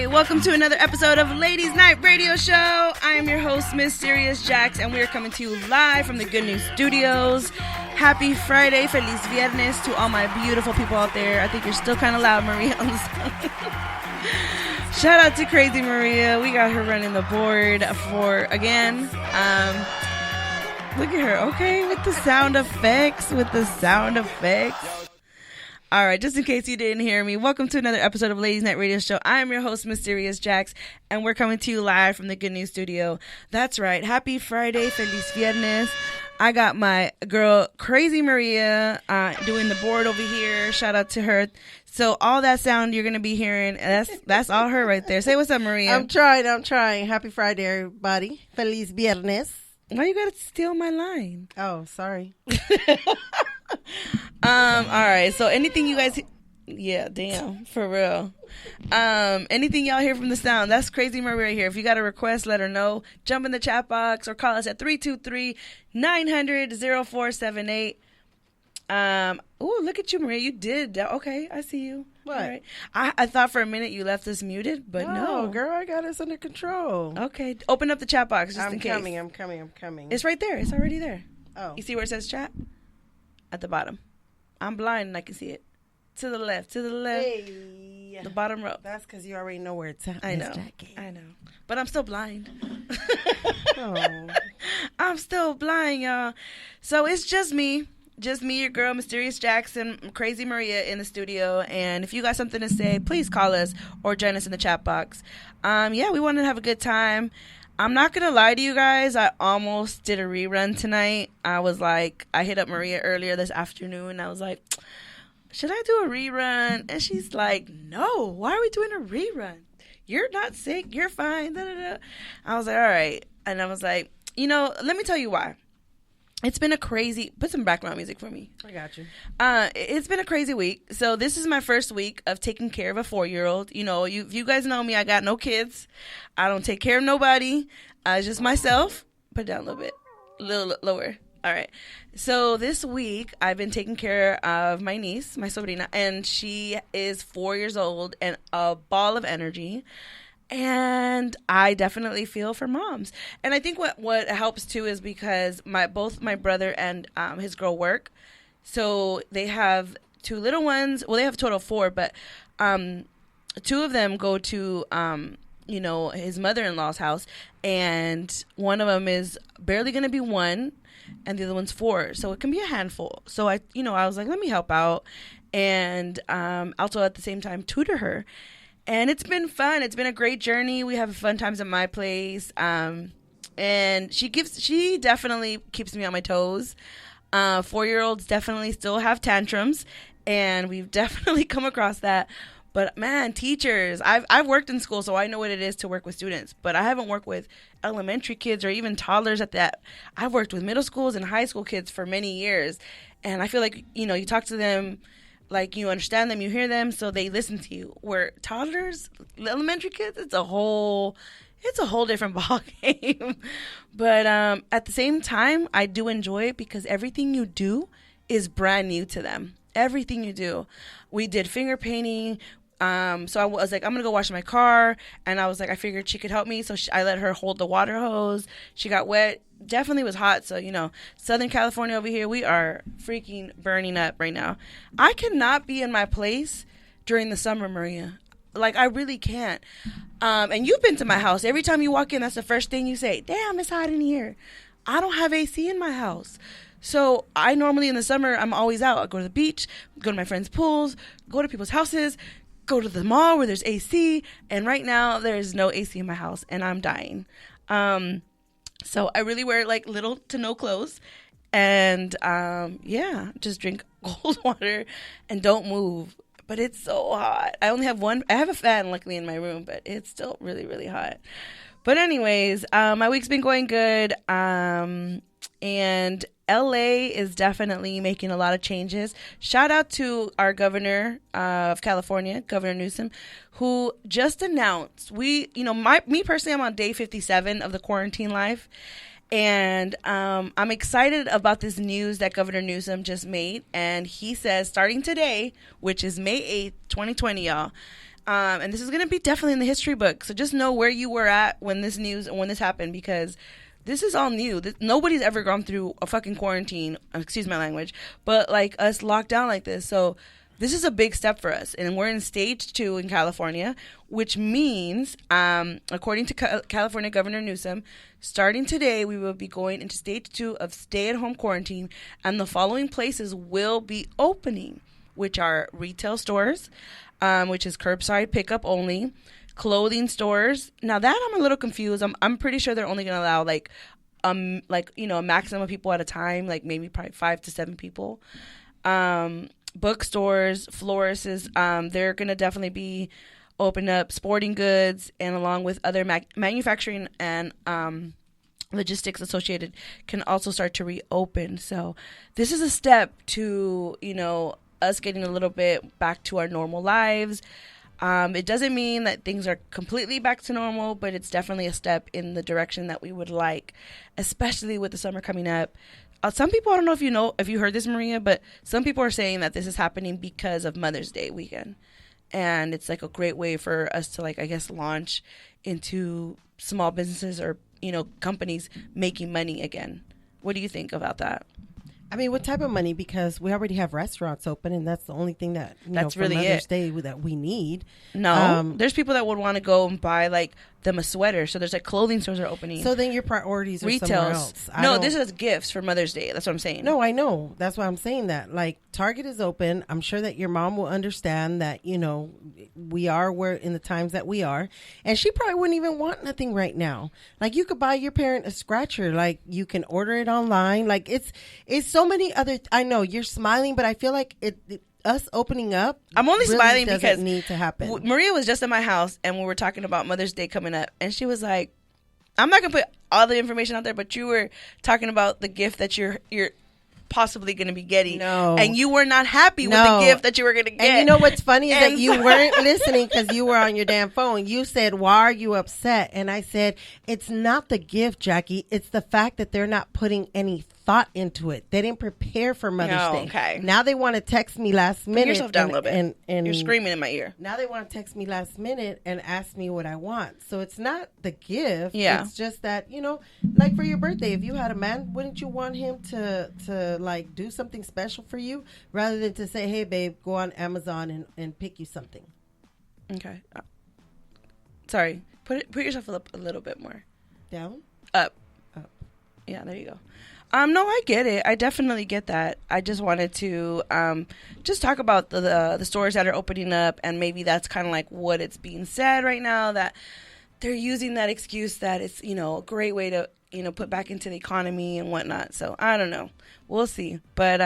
welcome to another episode of Ladies Night Radio Show. I am your host, Mysterious Jax, and we are coming to you live from the Good News Studios. Happy Friday, Feliz Viernes to all my beautiful people out there. I think you're still kind of loud, Maria, on the song. Shout out to Crazy Maria. We got her running the board for, again, look at her, okay, with the sound effects, All right, just in case you didn't hear me, welcome to another episode of Ladies Night Radio Show. I am your host, Mysterious Jax, and we're coming to you live from the Good News Studio. That's right. Happy Friday, Feliz Viernes. I got my girl, Crazy Maria, doing the board over here. Shout out to her. So all that sound you're going to be hearing, that's all her right there. Say what's up, Maria. I'm trying. Happy Friday, everybody. Feliz Viernes. Why you got to steal my line? Oh, sorry. All right. So anything you guys, yeah, damn, for real. Anything y'all hear from the sound, that's Crazy Maria here. If you got a request, let her know. Jump in the chat box or call us at 323-900-0478. Oh, look at you, Maria. You did. Okay, I see you. What? All right. I thought for a minute you left us muted, but no. Girl, I got us under control. Okay. Open up the chat box just in case. I'm coming. It's right there. It's already there. Oh. You see where it says chat? At the bottom. I'm blind and I can see it. To the left. Hey. The bottom row. That's because you already know where it's at. I know. But I'm still blind. Oh. I'm still blind, y'all. So it's just me, your girl, Mysterious Jackson, Crazy Maria in the studio. And if you got something to say, please call us or join us in the chat box. Yeah, we want to have a good time. I'm not going to lie to you guys. I almost did a rerun tonight. I hit up Maria earlier this afternoon. I was like, should I do a rerun? And she's like, no, why are we doing a rerun? You're not sick. You're fine. Da, da, da. I was like, all right. And I was like, let me tell you why. It's been a crazy, put some background music for me. I got you. It's been a crazy week. So this is my first week of taking care of a 4-year-old. If you guys know me, I got no kids. I don't take care of nobody. It's just myself. Put it down a little lower. All right. So this week I've been taking care of my niece, my sobrina, and she is 4 years old and a ball of energy. And I definitely feel for moms. And I think what helps too is because both my brother and his girl work. So they have 2 little ones. Well, they have a total of 4, but 2 of them go to, his mother-in-law's house. And one of them is barely going to be 1 and the other one's 4. So it can be a handful. So I was like, let me help out. And also at the same time tutor her. And it's been fun. It's been a great journey. We have fun times at my place. And she definitely keeps me on my toes. 4-year-olds definitely still have tantrums. And we've definitely come across that. But man, teachers, I've worked in school, so I know what it is to work with students. But I haven't worked with elementary kids or even toddlers at that. I've worked with middle schools and high school kids for many years. And I feel like, you talk to them, like you understand them, you hear them, so they listen to you. Where toddlers, elementary kids, it's a whole different ball game. But at the same time, I do enjoy it because everything you do is brand new to them. Everything you do. We did finger painting. So I was like, I'm going to go wash my car. And I was like, I figured she could help me. So I let her hold the water hose. She got wet. Definitely was hot. So, Southern California over here, we are freaking burning up right now. I cannot be in my place during the summer, Maria. Like, I really can't. And you've been to my house. Every time you walk in, that's the first thing you say. Damn, it's hot in here. I don't have AC in my house. So I normally in the summer, I'm always out. I go to the beach, go to my friends' pools, go to people's houses, go to the mall where there's AC. And right now there's no AC in my house and I'm dying. So I really wear like little to no clothes and just drink cold water and don't move. But it's so hot. I have a fan luckily in my room, but it's still really, really hot. But anyways, my week's been going good. And LA is definitely making a lot of changes. Shout out to our governor of California, Governor Newsom, who just announced me personally, I'm on day 57 of the quarantine life. And I'm excited about this news that Governor Newsom just made. And he says starting today, which is May 8th, 2020, y'all, And this is going to be definitely in the history book. So just know where you were at when this happened, because this is all new. Nobody's ever gone through a fucking quarantine, excuse my language, but like us locked down like this. So this is a big step for us. And we're in stage 2 in California, which means, according to California Governor Newsom, starting today, we will be going into stage 2 of stay-at-home quarantine, and the following places will be opening, which are retail stores, which is curbside pickup only, clothing stores. Now that I'm a little confused. I'm pretty sure they're only going to allow a maximum of people at a time, like maybe probably 5 to 7 people. Bookstores, florists, they're going to definitely be open up. Sporting goods, and along with other manufacturing and logistics associated, can also start to reopen. So this is a step to, us getting a little bit back to our normal lives. It doesn't mean that things are completely back to normal, but it's definitely a step in the direction that we would like, especially with the summer coming up. Some people, I don't know if you heard this, Maria, but some people are saying that this is happening because of Mother's Day weekend. And it's like a great way for us to launch into small businesses or, companies making money again. What do you think about that? I mean, what type of money? Because we already have restaurants open, and that's the only thing that that's for really Mother's it. Day that we need. No, there's people that would want to go and buy them a sweater. So there's clothing stores are opening. So then your priorities are somewhere else. No, this is gifts for Mother's Day. That's what I'm saying. No, I know. That's why I'm saying that. Target is open. I'm sure that your mom will understand that, we are where in the times that we are. And she probably wouldn't even want nothing right now. You could buy your parent a scratcher. You can order it online. It's so many other. I know you're smiling, but I feel like us opening up. I'm only really smiling doesn't because need to happen. Maria was just at my house and we were talking about Mother's Day coming up, and she was like, "I'm not gonna put all the information out there, but you were talking about the gift that you're possibly going to be getting, and you were not happy with the gift that you were going to get." And you know what's funny is that you weren't listening because you were on your damn phone. You said, "Why are you upset?" And I said, "It's not the gift, Jackie. It's the fact that they're not putting any thought into it. They didn't prepare for Mother's Day. Okay. Now they want to text me last minute. Put yourself down a little bit. And you're screaming in my ear. Now they want to text me last minute and ask me what I want. So it's not the gift. Yeah. It's just that, for your birthday, if you had a man, wouldn't you want him to do something special for you rather than to say, "Hey, babe, go on Amazon and pick you something"? Okay. Sorry. Put yourself up a little bit more. Down? Up. Up. Yeah, there you go. No, I get it. I definitely get that. I just wanted to just talk about the stores that are opening up, and maybe that's kind of what it's being said right now, that they're using that excuse that it's, a great way to, put back into the economy and whatnot. So I don't know. We'll see. But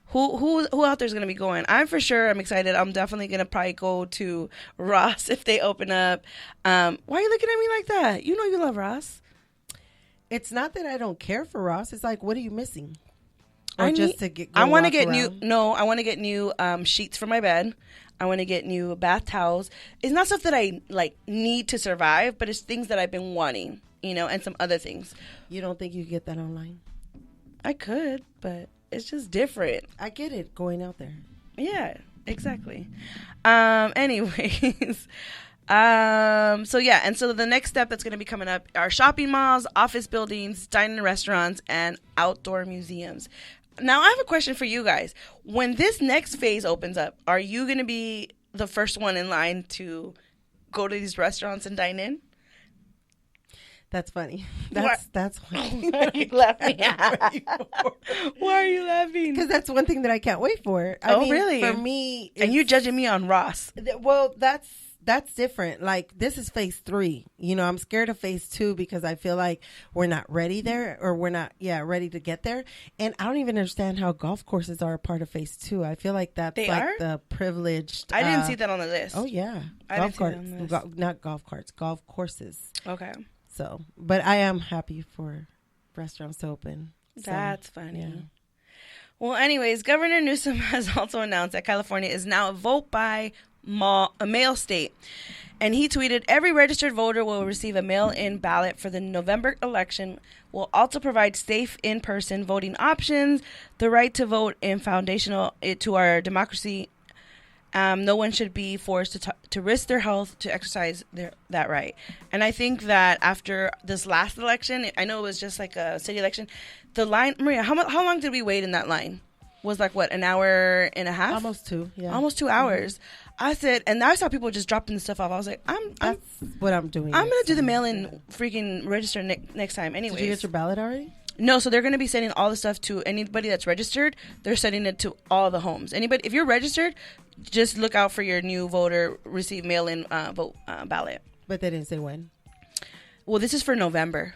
who out there is going to be going? I'm excited. I'm definitely going to probably go to Ross if they open up. Why are you looking at me like that? You know you love Ross. It's not that I don't care for Ross. It's what are you missing? I want to get new sheets for my bed. I want to get new bath towels. It's not stuff that I need to survive, but it's things that I've been wanting, and some other things. You don't think you could get that online? I could, but it's just different. I get it going out there. Yeah, exactly. Anyways. So the next step that's going to be coming up are shopping malls, office buildings, dining restaurants, and outdoor museums. Now, I have a question for you guys. When this next phase opens up, are you going to be the first one in line to go to these restaurants and dine in? That's funny. That's funny. Why are you laughing? Why are you laughing? Because that's one thing that I can't wait for. Really? For me, and you're judging me on Ross. Well, that's different. This is phase 3. I'm scared of phase 2 because I feel like we're not ready there, or we're not, ready to get there. And I don't even understand how golf courses are a part of phase 2. I feel like that's the privileged. I didn't see that on the list. Oh yeah, golf carts, not golf carts, golf courses. Okay. So, but I am happy for restaurants to open. That's funny. Yeah. Well, anyways, Governor Newsom has also announced that California is now a vote by mail state. And he tweeted, "Every registered voter will receive a mail-in ballot for the November election. Will also provide safe in-person voting options, the right to vote in foundational to our democracy, No one should be forced to risk their health to exercise that right. And I think that after this last election, I know it was just like a city election, the line, Maria, how long did we wait in that line? Was like, what, an hour and a half? Almost 2, yeah. Almost 2 hours. I said, and I saw people just dropping the stuff off. I was like, That's what I'm doing. I'm going to do the mail-in freaking register next time anyways. Did you get your ballot already? No, so they're going to be sending all the stuff to anybody that's registered. They're sending it to all the homes. Anybody, if you're registered, just look out for your new voter receive mail-in vote ballot. But they didn't say when. Well, this is for November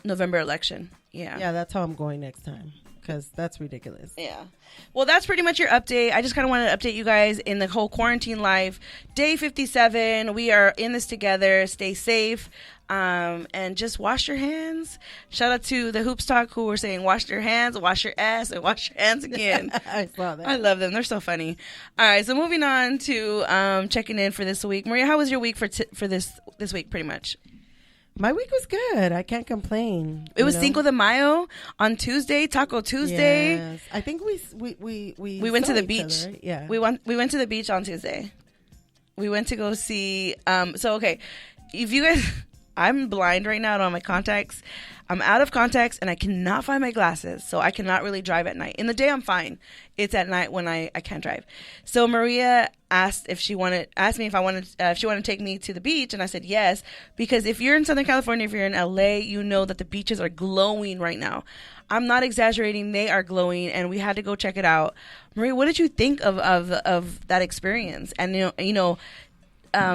election. Yeah. Yeah, that's how I'm going next time, because that's ridiculous. Yeah. Well, that's pretty much your update. I just kind of wanted to update you guys in the whole quarantine life. Day 57. We are in this together. Stay safe. And just wash your hands. Shout out to the Hoops Talk who were saying wash your hands, wash your ass, and wash your hands again. I saw that. I love them. They're so funny. All right, so moving on to checking in for this week. Maria, how was your week for this week pretty much? My week was good. I can't complain. It was Cinco de Mayo on Tuesday, Taco Tuesday. Yes. I think we went to the beach. Other, right? Yeah. We went to the beach on Tuesday. We went to go see okay, if you guys I'm blind right now. I don't have my contacts. I'm out of contacts and I cannot find my glasses. So I cannot really drive at night. In the day, I'm fine. It's at night when I can't drive. So Maria asked me if she wanted to take me to the beach. And I said yes. Because if you're in Southern California, if you're in LA, you know that the beaches are glowing right now. I'm not exaggerating. They are glowing. And we had to go check it out. Maria, what did you think of that experience? And,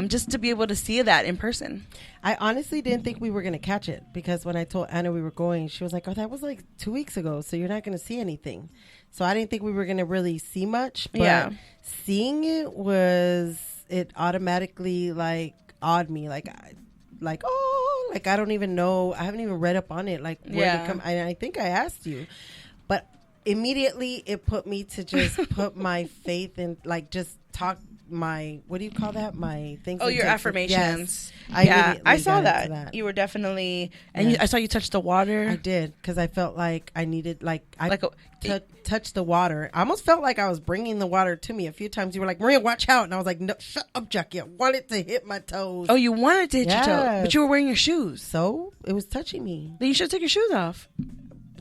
just to be able to see that in person. I honestly didn't think we were going to catch it, because when I told Anna we were going, she was like, oh, that was like 2 weeks ago, so you're not going to see anything. So I didn't think we were going to really see much, but seeing it automatically like awed me. Like I don't even know. I haven't even read up on it. Like where to come. I think I asked you, but immediately it put me to just put my faith in, like, just talk my, what do you call that? My things. Oh, your affirmations. Yes. I saw that. You were definitely, and I saw you touch the water. I did, because I felt like I needed, touch the water. I almost felt like I was bringing the water to me. A few times you were like, Maria, watch out. And I was like, no, shut up, Jackie. I wanted to hit my toes. Oh, you wanted to hit your toes, but you were wearing your shoes. So it was touching me. Then you should have took your shoes off.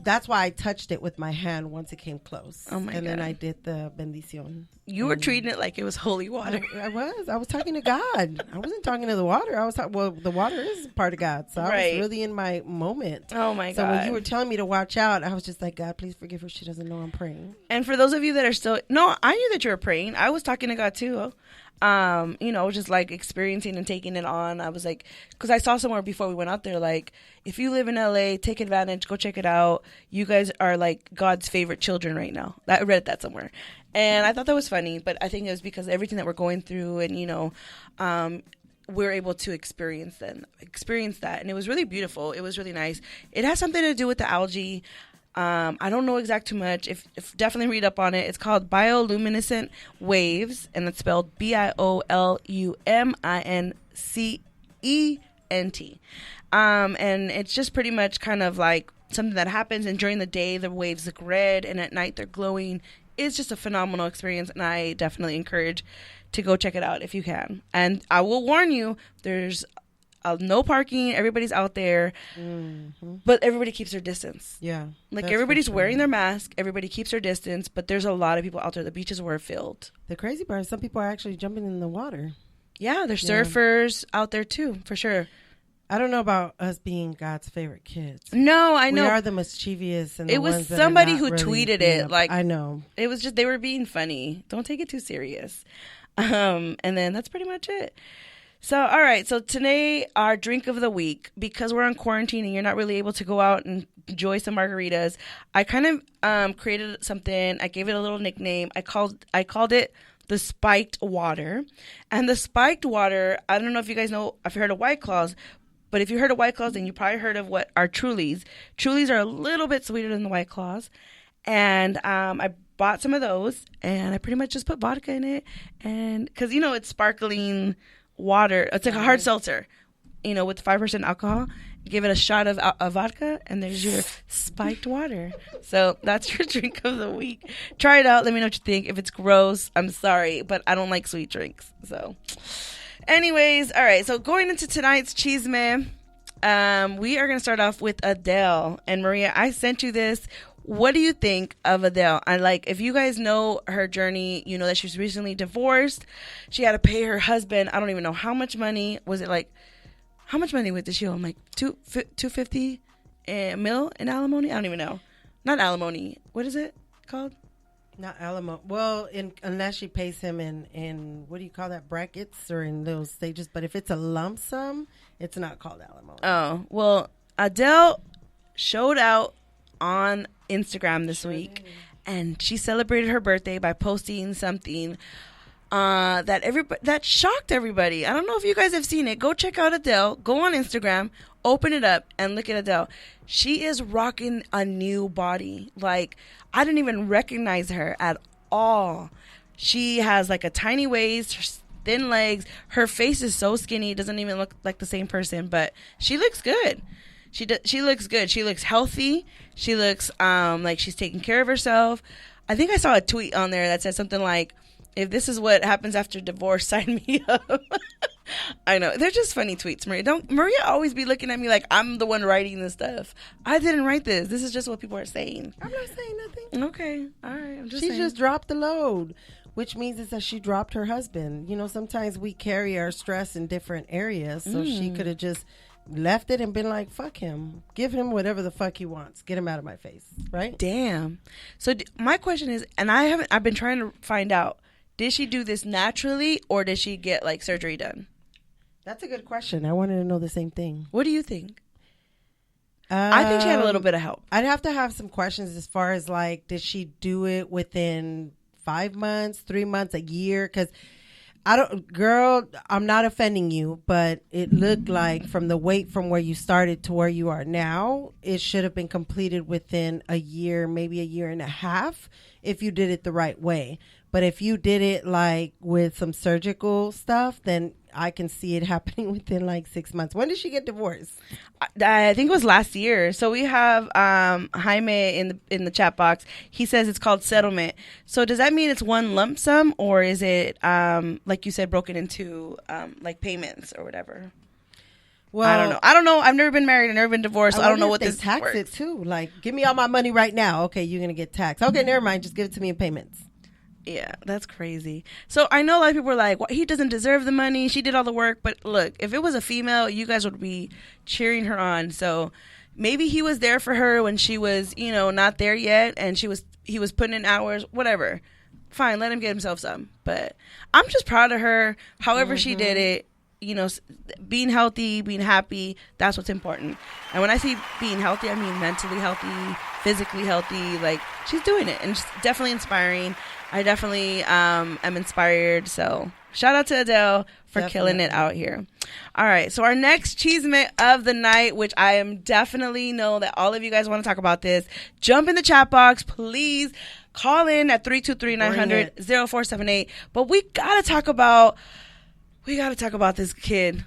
That's why I touched it with my hand once it came close. Oh my God. And then I did the bendición. You were treating it like it was holy water. I was talking to God. I wasn't talking to the water. I was the water is part of God. So I was really in my moment. Oh my God. So when you were telling me to watch out, I was just like, God, please forgive her. She doesn't know I'm praying. And for those of you that are still, no, I knew that you were praying. I was talking to God too. Just like experiencing and taking it on. I was like, because I saw somewhere before we went out there, like, if you live in LA, take advantage, go check it out. You guys are like God's favorite children right now. I read that somewhere. And I thought that was funny, but I think it was because everything that we're going through and, we're able to experience that. And it was really beautiful. It was really nice. It has something to do with the algae. I don't know too much. If definitely read up on it. It's called bioluminescent waves, and it's spelled BIOLUMINCENT. And it's just pretty much kind of like something that happens, and during the day the waves look red, and at night they're glowing. It's just a phenomenal experience, and I definitely encourage to go check it out if you can. And I will warn you, there's no parking. Everybody's out there, but everybody keeps their distance. Yeah, like everybody's wearing their mask. Everybody keeps their distance, but there's a lot of people out there. The beaches were filled. The crazy part is some people are actually jumping in the water. Yeah, there's surfers out there too, for sure. I don't know about us being God's favorite kids. No, I know. We are the mischievous, and it was somebody who tweeted it. Like, I know. It was just, they were being funny. Don't take it too serious. And then that's pretty much it. So, all right. So today, our drink of the week, because we're on quarantine and you're not really able to go out and enjoy some margaritas, I kind of created something. I gave it a little nickname. I called it the spiked water. And the spiked water, I don't know if you guys know, if you heard of White Claws, but if you heard of White Claws, then you probably heard of what are Trulies. Trulies are a little bit sweeter than the White Claws. And I bought some of those, and I pretty much just put vodka in it. And because, it's sparkling water. It's like a hard seltzer, with 5% alcohol. give it a shot of vodka, and there's your spiked water. So that's your drink of the week. Try it out. Let me know what you think. If it's gross, I'm sorry, but I don't like sweet drinks. So anyways, all right. So going into tonight's Cheese Man, we are going to start off with Adele. And Maria, I sent you this. What do you think of Adele? If you guys know her journey, you know that she was recently divorced. She had to pay her husband, I don't even know how much money. Was it how much money did she owe him? $250 mil in alimony? I don't even know. Not alimony. What is it called? Not alimony. Well, unless she pays him in what do you call that, brackets or in those stages. But if it's a lump sum, it's not called alimony. Oh, well, Adele showed out on Instagram this week, and she celebrated her birthday by posting something that shocked everybody. I don't know if you guys have seen it. Go check out Adele. Go on Instagram, open it up, and look at Adele. She is rocking a new body. I didn't even recognize her at all. She has a tiny waist, thin legs. Her face is so skinny, it doesn't even look like the same person, but she looks good. She looks good. She looks healthy. She looks like she's taking care of herself. I think I saw a tweet on there that said something like, if this is what happens after divorce, sign me up. I know. They're just funny tweets, Maria. Maria always be looking at me like I'm the one writing this stuff. I didn't write this. This is just what people are saying. I'm not saying nothing. Okay. All right. She just dropped the load, which means is that she dropped her husband. You know, sometimes we carry our stress in different areas, so she could have just left it and been like, fuck him. Give him whatever the fuck he wants. Get him out of my face. Right? Damn. So my question is, and I've been trying to find out, did she do this naturally or did she get surgery done? That's a good question. I wanted to know the same thing. What do you think? I think she had a little bit of help. I'd have to have some questions as far as did she do it within 5 months, 3 months, a year? Because girl, I'm not offending you, but it looked like from the weight from where you started to where you are now, it should have been completed within a year, maybe a year and a half, if you did it the right way. But if you did it with some surgical stuff, then I can see it happening within 6 months. When did she get divorced? I think it was last year. So we have Jaime in the chat box. He says it's called settlement. So does that mean it's one lump sum, or is it like you said, broken into payments or whatever? Well, I don't know. I've never been married. I've never been divorced. So I don't know what this tax works. It too. Give me all my money right now. Okay, you're gonna get taxed. Okay, never mind. Just give it to me in payments. Yeah, that's crazy. So I know a lot of people are like, well, he doesn't deserve the money. She did all the work. But look, if it was a female, you guys would be cheering her on. So maybe he was there for her when she was, not there yet. And he was putting in hours, whatever. Fine, let him get himself some. But I'm just proud of her. However she did it, being healthy, being happy, that's what's important. And when I say being healthy, I mean mentally healthy, physically healthy. She's doing it. And she's definitely inspiring. I definitely am inspired. So shout out to Adele for killing it out here. All right. So our next cheesemate of the night, which I am definitely know that all of you guys want to talk about this. Jump in the chat box, please. Call in at 323-900-0478. But we got to talk about this kid.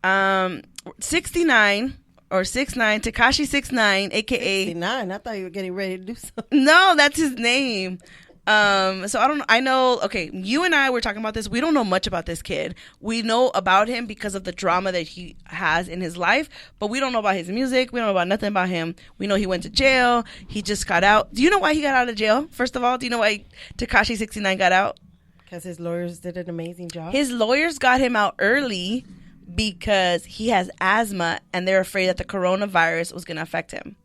69 or 6'9", Tekashi 6'9", aka 69. I thought you were getting ready to do something. No, that's his name. So I know, okay, you and I were talking about this. We don't know much about this kid. We know about him because of the drama that he has in his life, but we don't know about his music. We don't know about nothing about him. We know he went to jail. He just got out. Do you know why he got out of jail? First of all, do you know why Tekashi 69 got out? Because his lawyers did an amazing job. His lawyers got him out early because he has asthma and they're afraid that the coronavirus was going to affect him.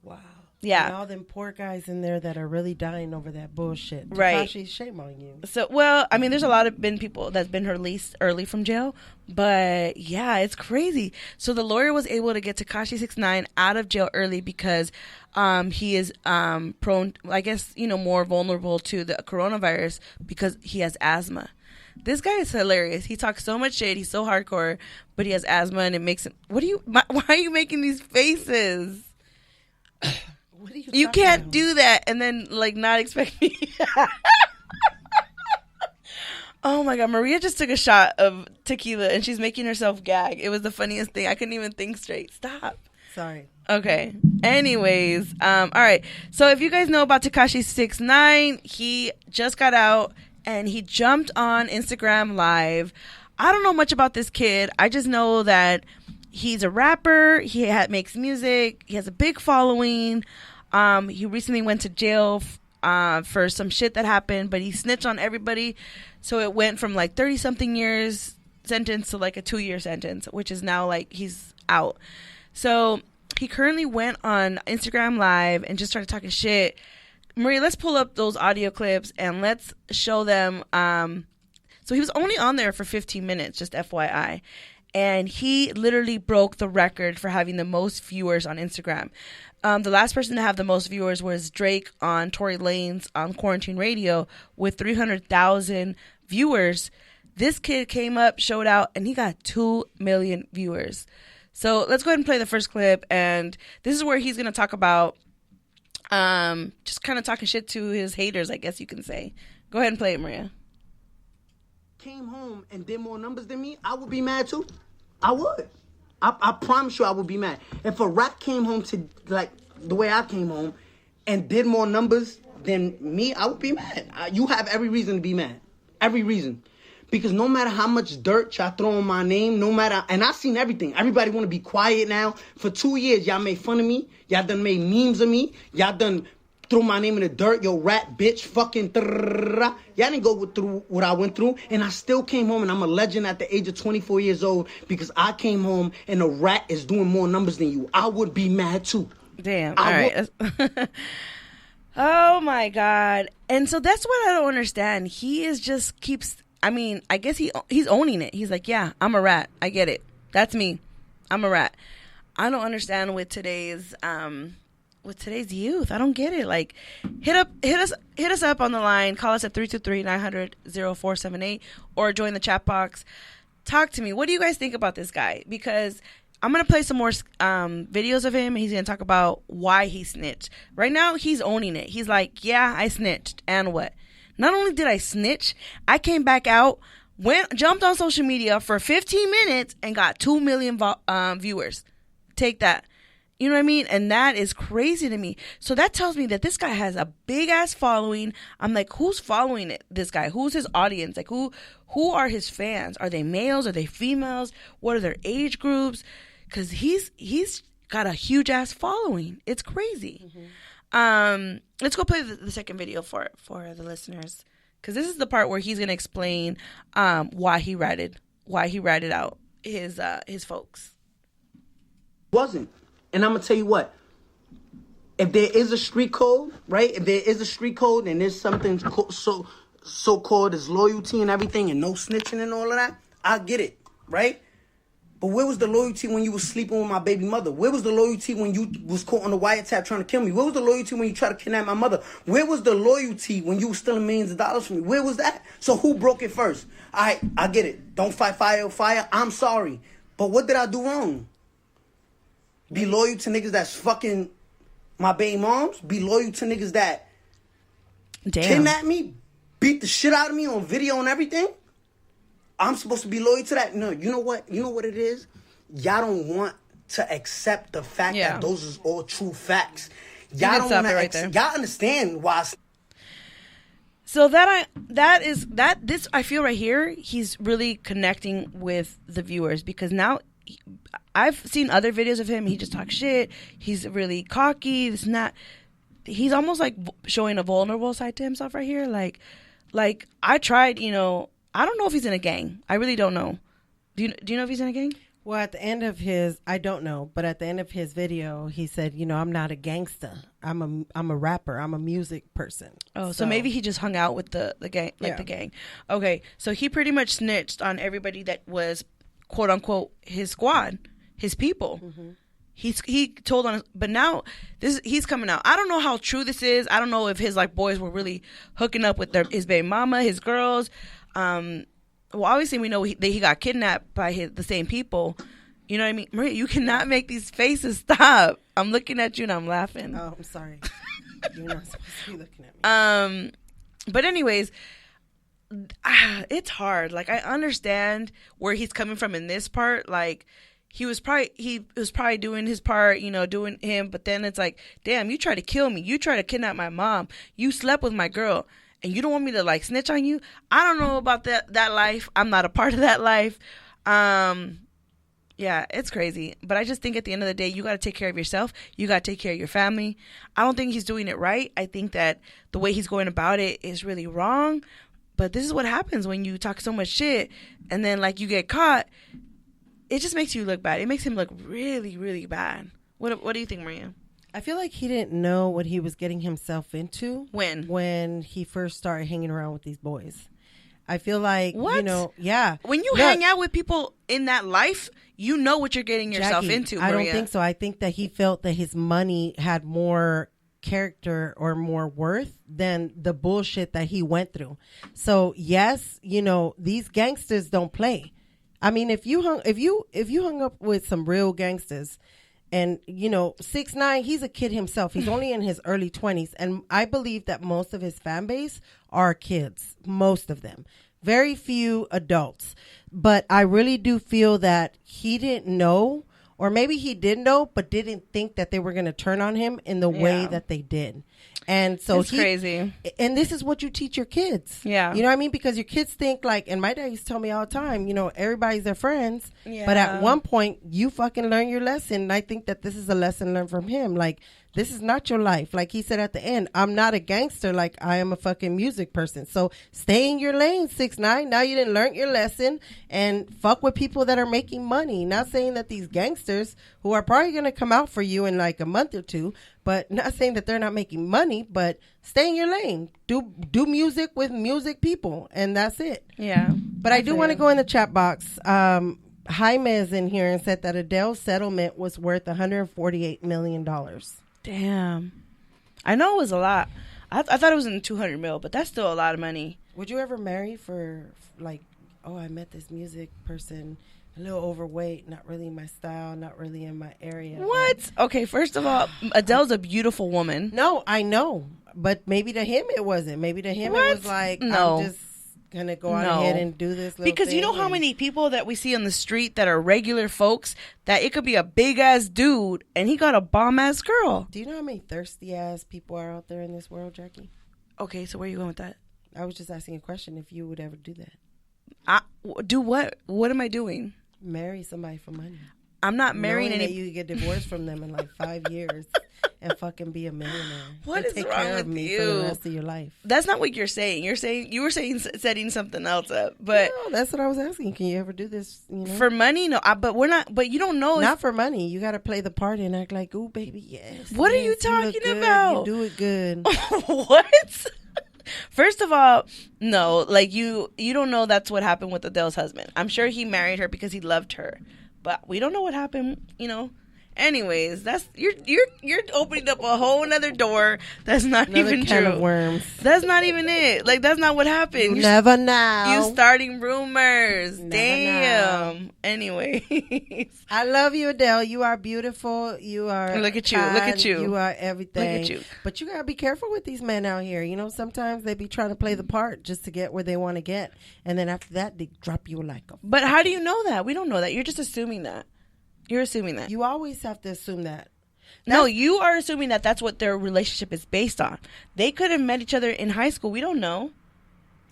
Wow. Yeah. And all them poor guys in there that are really dying over that bullshit. Right. Tekashi, shame on you. So, well, I mean, there's a lot of people that's been released early from jail, but yeah, it's crazy. So the lawyer was able to get Tekashi 69 out of jail early because he is prone, I guess, more vulnerable to the coronavirus because he has asthma. This guy is hilarious. He talks so much shit. He's so hardcore, but he has asthma and it makes him. Why are you making these faces? What are you can't do that and then not expect me. Oh my God, Maria just took a shot of tequila and she's making herself gag. It was the funniest thing. I couldn't even think straight. Stop. Sorry. Okay. Anyways, all right. So if you guys know about Tekashi 6ix9ine, he just got out and he jumped on Instagram Live. I don't know much about this kid. I just know that he's a rapper. He makes music. He has a big following. He recently went to jail for some shit that happened, but he snitched on everybody. So it went from like 30-something years sentence to like a 2-year sentence, which is now like he's out. So he currently went on Instagram Live and just started talking shit. Maria, let's pull up those audio clips and let's show them. So he was only on there for 15 minutes, just FYI. And he literally broke the record for having the most viewers on Instagram. The last person to have the most viewers was Drake on Tory Lanez on Quarantine Radio with 300,000 viewers. This kid came up, showed out, and he got 2 million viewers. So let's go ahead and play the first clip. And this is where he's going to talk about just kind of talking shit to his haters, I guess you can say. Go ahead and play it, Maria. Came home and did more numbers than me, I would be mad too. I would. I promise you I would be mad. If a rap came home to, like, the way I came home and did more numbers than me, I would be mad. You have every reason to be mad. Every reason. Because no matter how much dirt y'all throw on my name, no matter, and I've seen everything. Everybody want to be quiet now. For 2 years, y'all made fun of me. Y'all done made memes of me. Y'all done threw my name in the dirt. Yo, rat, bitch, fucking. Y'all didn't go through what I went through. And I still came home, and I'm a legend at the age of 24 years old because I came home and a rat is doing more numbers than you. I would be mad too. Damn. All right. Oh, my God. And so that's what I don't understand. He is just keeps... I mean, I guess he's owning it. He's like, yeah, I'm a rat. I get it. That's me. I'm a rat. I don't understand with today's youth. I don't get it. Like, hit us up on the line. Call us at 323-900-0478 or join the chat box. Talk to me. What do you guys think about this guy? Because I'm going to play some more videos of him. He's going to talk about why he snitched. Right now, he's owning it. He's like, yeah, I snitched. And what? Not only did I snitch, I came back out, jumped on social media for 15 minutes and got 2 million viewers. Take that. You know what I mean? And that is crazy to me. So that tells me that this guy has a big ass following. I'm like, who's following this guy? Who's his audience? Like, who are his fans? Are they males? Are they females? What are their age groups? Because he's got a huge ass following. It's crazy. Mm-hmm. Let's go play the second video for the listeners, because this is the part where he's gonna explain why he ratted out his folks. Wasn't, and I'm gonna tell you what. If there is a street code, right? If there is a street code and there's something so called as loyalty and everything and no snitching and all of that, I get it, right? But where was the loyalty when you was sleeping with my baby mother? Where was the loyalty when you was caught on the wiretap trying to kill me? Where was the loyalty when you tried to kidnap my mother? Where was the loyalty when you was stealing millions of dollars from me? Where was that? So who broke it first? I get it. Don't fight fire with fire. I'm sorry. But what did I do wrong? Be loyal to niggas that's fucking my baby moms? Be loyal to niggas that kidnap me? Beat the shit out of me on video and everything? I'm supposed to be loyal to that? No, you know what? You know what it is? Y'all don't want to accept the fact that those is all true facts. Y'all don't want to y'all understand why. So this I feel right here, he's really connecting with the viewers, because now I've seen other videos of him. He just talks shit. He's really cocky. He's almost like showing a vulnerable side to himself right here. Like I tried, I don't know if he's in a gang. I really don't know. Do you know if he's in a gang? Well, at the end of I don't know, but at the end of his video, he said, I'm not a gangster. I'm a rapper. I'm a music person. Oh, so maybe he just hung out with the gang, the gang. Okay, so he pretty much snitched on everybody that was, quote unquote, his squad, his people. Mm-hmm. He told on, but now he's coming out. I don't know how true this is. I don't know if his boys were really hooking up with his baby mama, his girls. Well, obviously we know that he got kidnapped by the same people. You know what I mean? Maria, you cannot make these faces. Stop. I'm looking at you and I'm laughing. Oh, I'm sorry. You're not supposed to be looking at me. But anyways, it's hard. Like, I understand where he's coming from in this part. Like, he was probably doing his part, you know, doing him. But then it's like, damn, you try to kill me. You try to kidnap my mom. You slept with my girl. And you don't want me to, like, snitch on you? I don't know about that life. I'm not a part of that life. Yeah, it's crazy. But I just think at the end of the day, you got to take care of yourself. You got to take care of your family. I don't think he's doing it right. I think that the way he's going about it is really wrong. But this is what happens when you talk so much shit and then, like, you get caught. It just makes you look bad. It makes him look really, really bad. What do you think, Maria? I feel like he didn't know what he was getting himself into when he first started hanging around with these boys. I feel like, you know, yeah. When you hang out with people in that life, you know what you're getting yourself into, Maria. I don't think so. I think that he felt that his money had more character or more worth than the bullshit that he went through. So, yes, you know, these gangsters don't play. I mean, if you hung up with some real gangsters, and, you know, 6ix9ine, he's a kid himself. He's only in his early 20s. And I believe that most of his fan base are kids. Most of them. Very few adults. But I really do feel that he didn't know, or maybe he did know, but didn't think that they were going to turn on him in the way that they did. And so it's crazy. And this is what you teach your kids. Yeah. You know what I mean? Because your kids think like, and my dad used to tell me all the time, you know, everybody's their friends. Yeah. But at one point, you fucking learn your lesson. And I think that this is a lesson learned from him. Like, this is not your life. Like he said at the end, I'm not a gangster. Like, I am a fucking music person. So stay in your lane, 6ix9ine. Now you didn't learn your lesson and fuck with people that are making money. Not saying that these gangsters who are probably going to come out for you in like a month or two, but not saying that they're not making money, but stay in your lane. Do music with music people, and that's it. Yeah. But I do want to go in the chat box. Jaime is in here and said that Adele's settlement was worth $148 million. Damn. I know it was a lot. I thought it was in 200 mil, but that's still a lot of money. Would you ever marry for, like, oh, I met this music person, a little overweight, not really my style, not really in my area. What? Okay, first of all, Adele's a beautiful woman. No, I know. But maybe to him it wasn't. Maybe to him it was like, no. I'm just going to go out ahead and do this little Because thing. you know how many people that we see on the street that are regular folks, that it could be a big-ass dude, and he got a bomb-ass girl. Do you know how many thirsty-ass people are out there in this world, Jackie? Okay, so where are you going with that? I was just asking a question if you would ever do that. Do what? What am I doing? Marry somebody for money. I'm not marrying any. any. You get divorced from them in like 5 years and fucking be a millionaire. What is take wrong care with of me you? for the rest of your life. That's not what you're saying. You were saying setting something else up, but No, that's what I was asking. Can you ever do this? You know, for money, no. But we're not. But you don't know. not for money. You got to play the part and act like, ooh, baby, yes. What are you yes, talking look good. about? You do it good. What? First of all, no. Like you don't know that's what happened with Adele's husband. I'm sure he married her because he loved her, but we don't know what happened. You know. Anyways, that's you're opening up a whole nother door. That's not Another even can true. of worms. That's not even it. Like that's not what happened. You never know. You starting rumors. Never Damn. know. Anyways. I love you, Adele. You are beautiful. You are Look at you. kind. Look at you. You are everything. Look at you. But you gotta be careful with these men out here. You know, sometimes they be trying to play the part just to get where they want to get, and then after that, they drop you like a. But how do you know that? We don't know that. You're just assuming that. You're assuming that. You always have to assume that. No, you are assuming that that's what their relationship is based on. They could have met each other in high school. We don't know.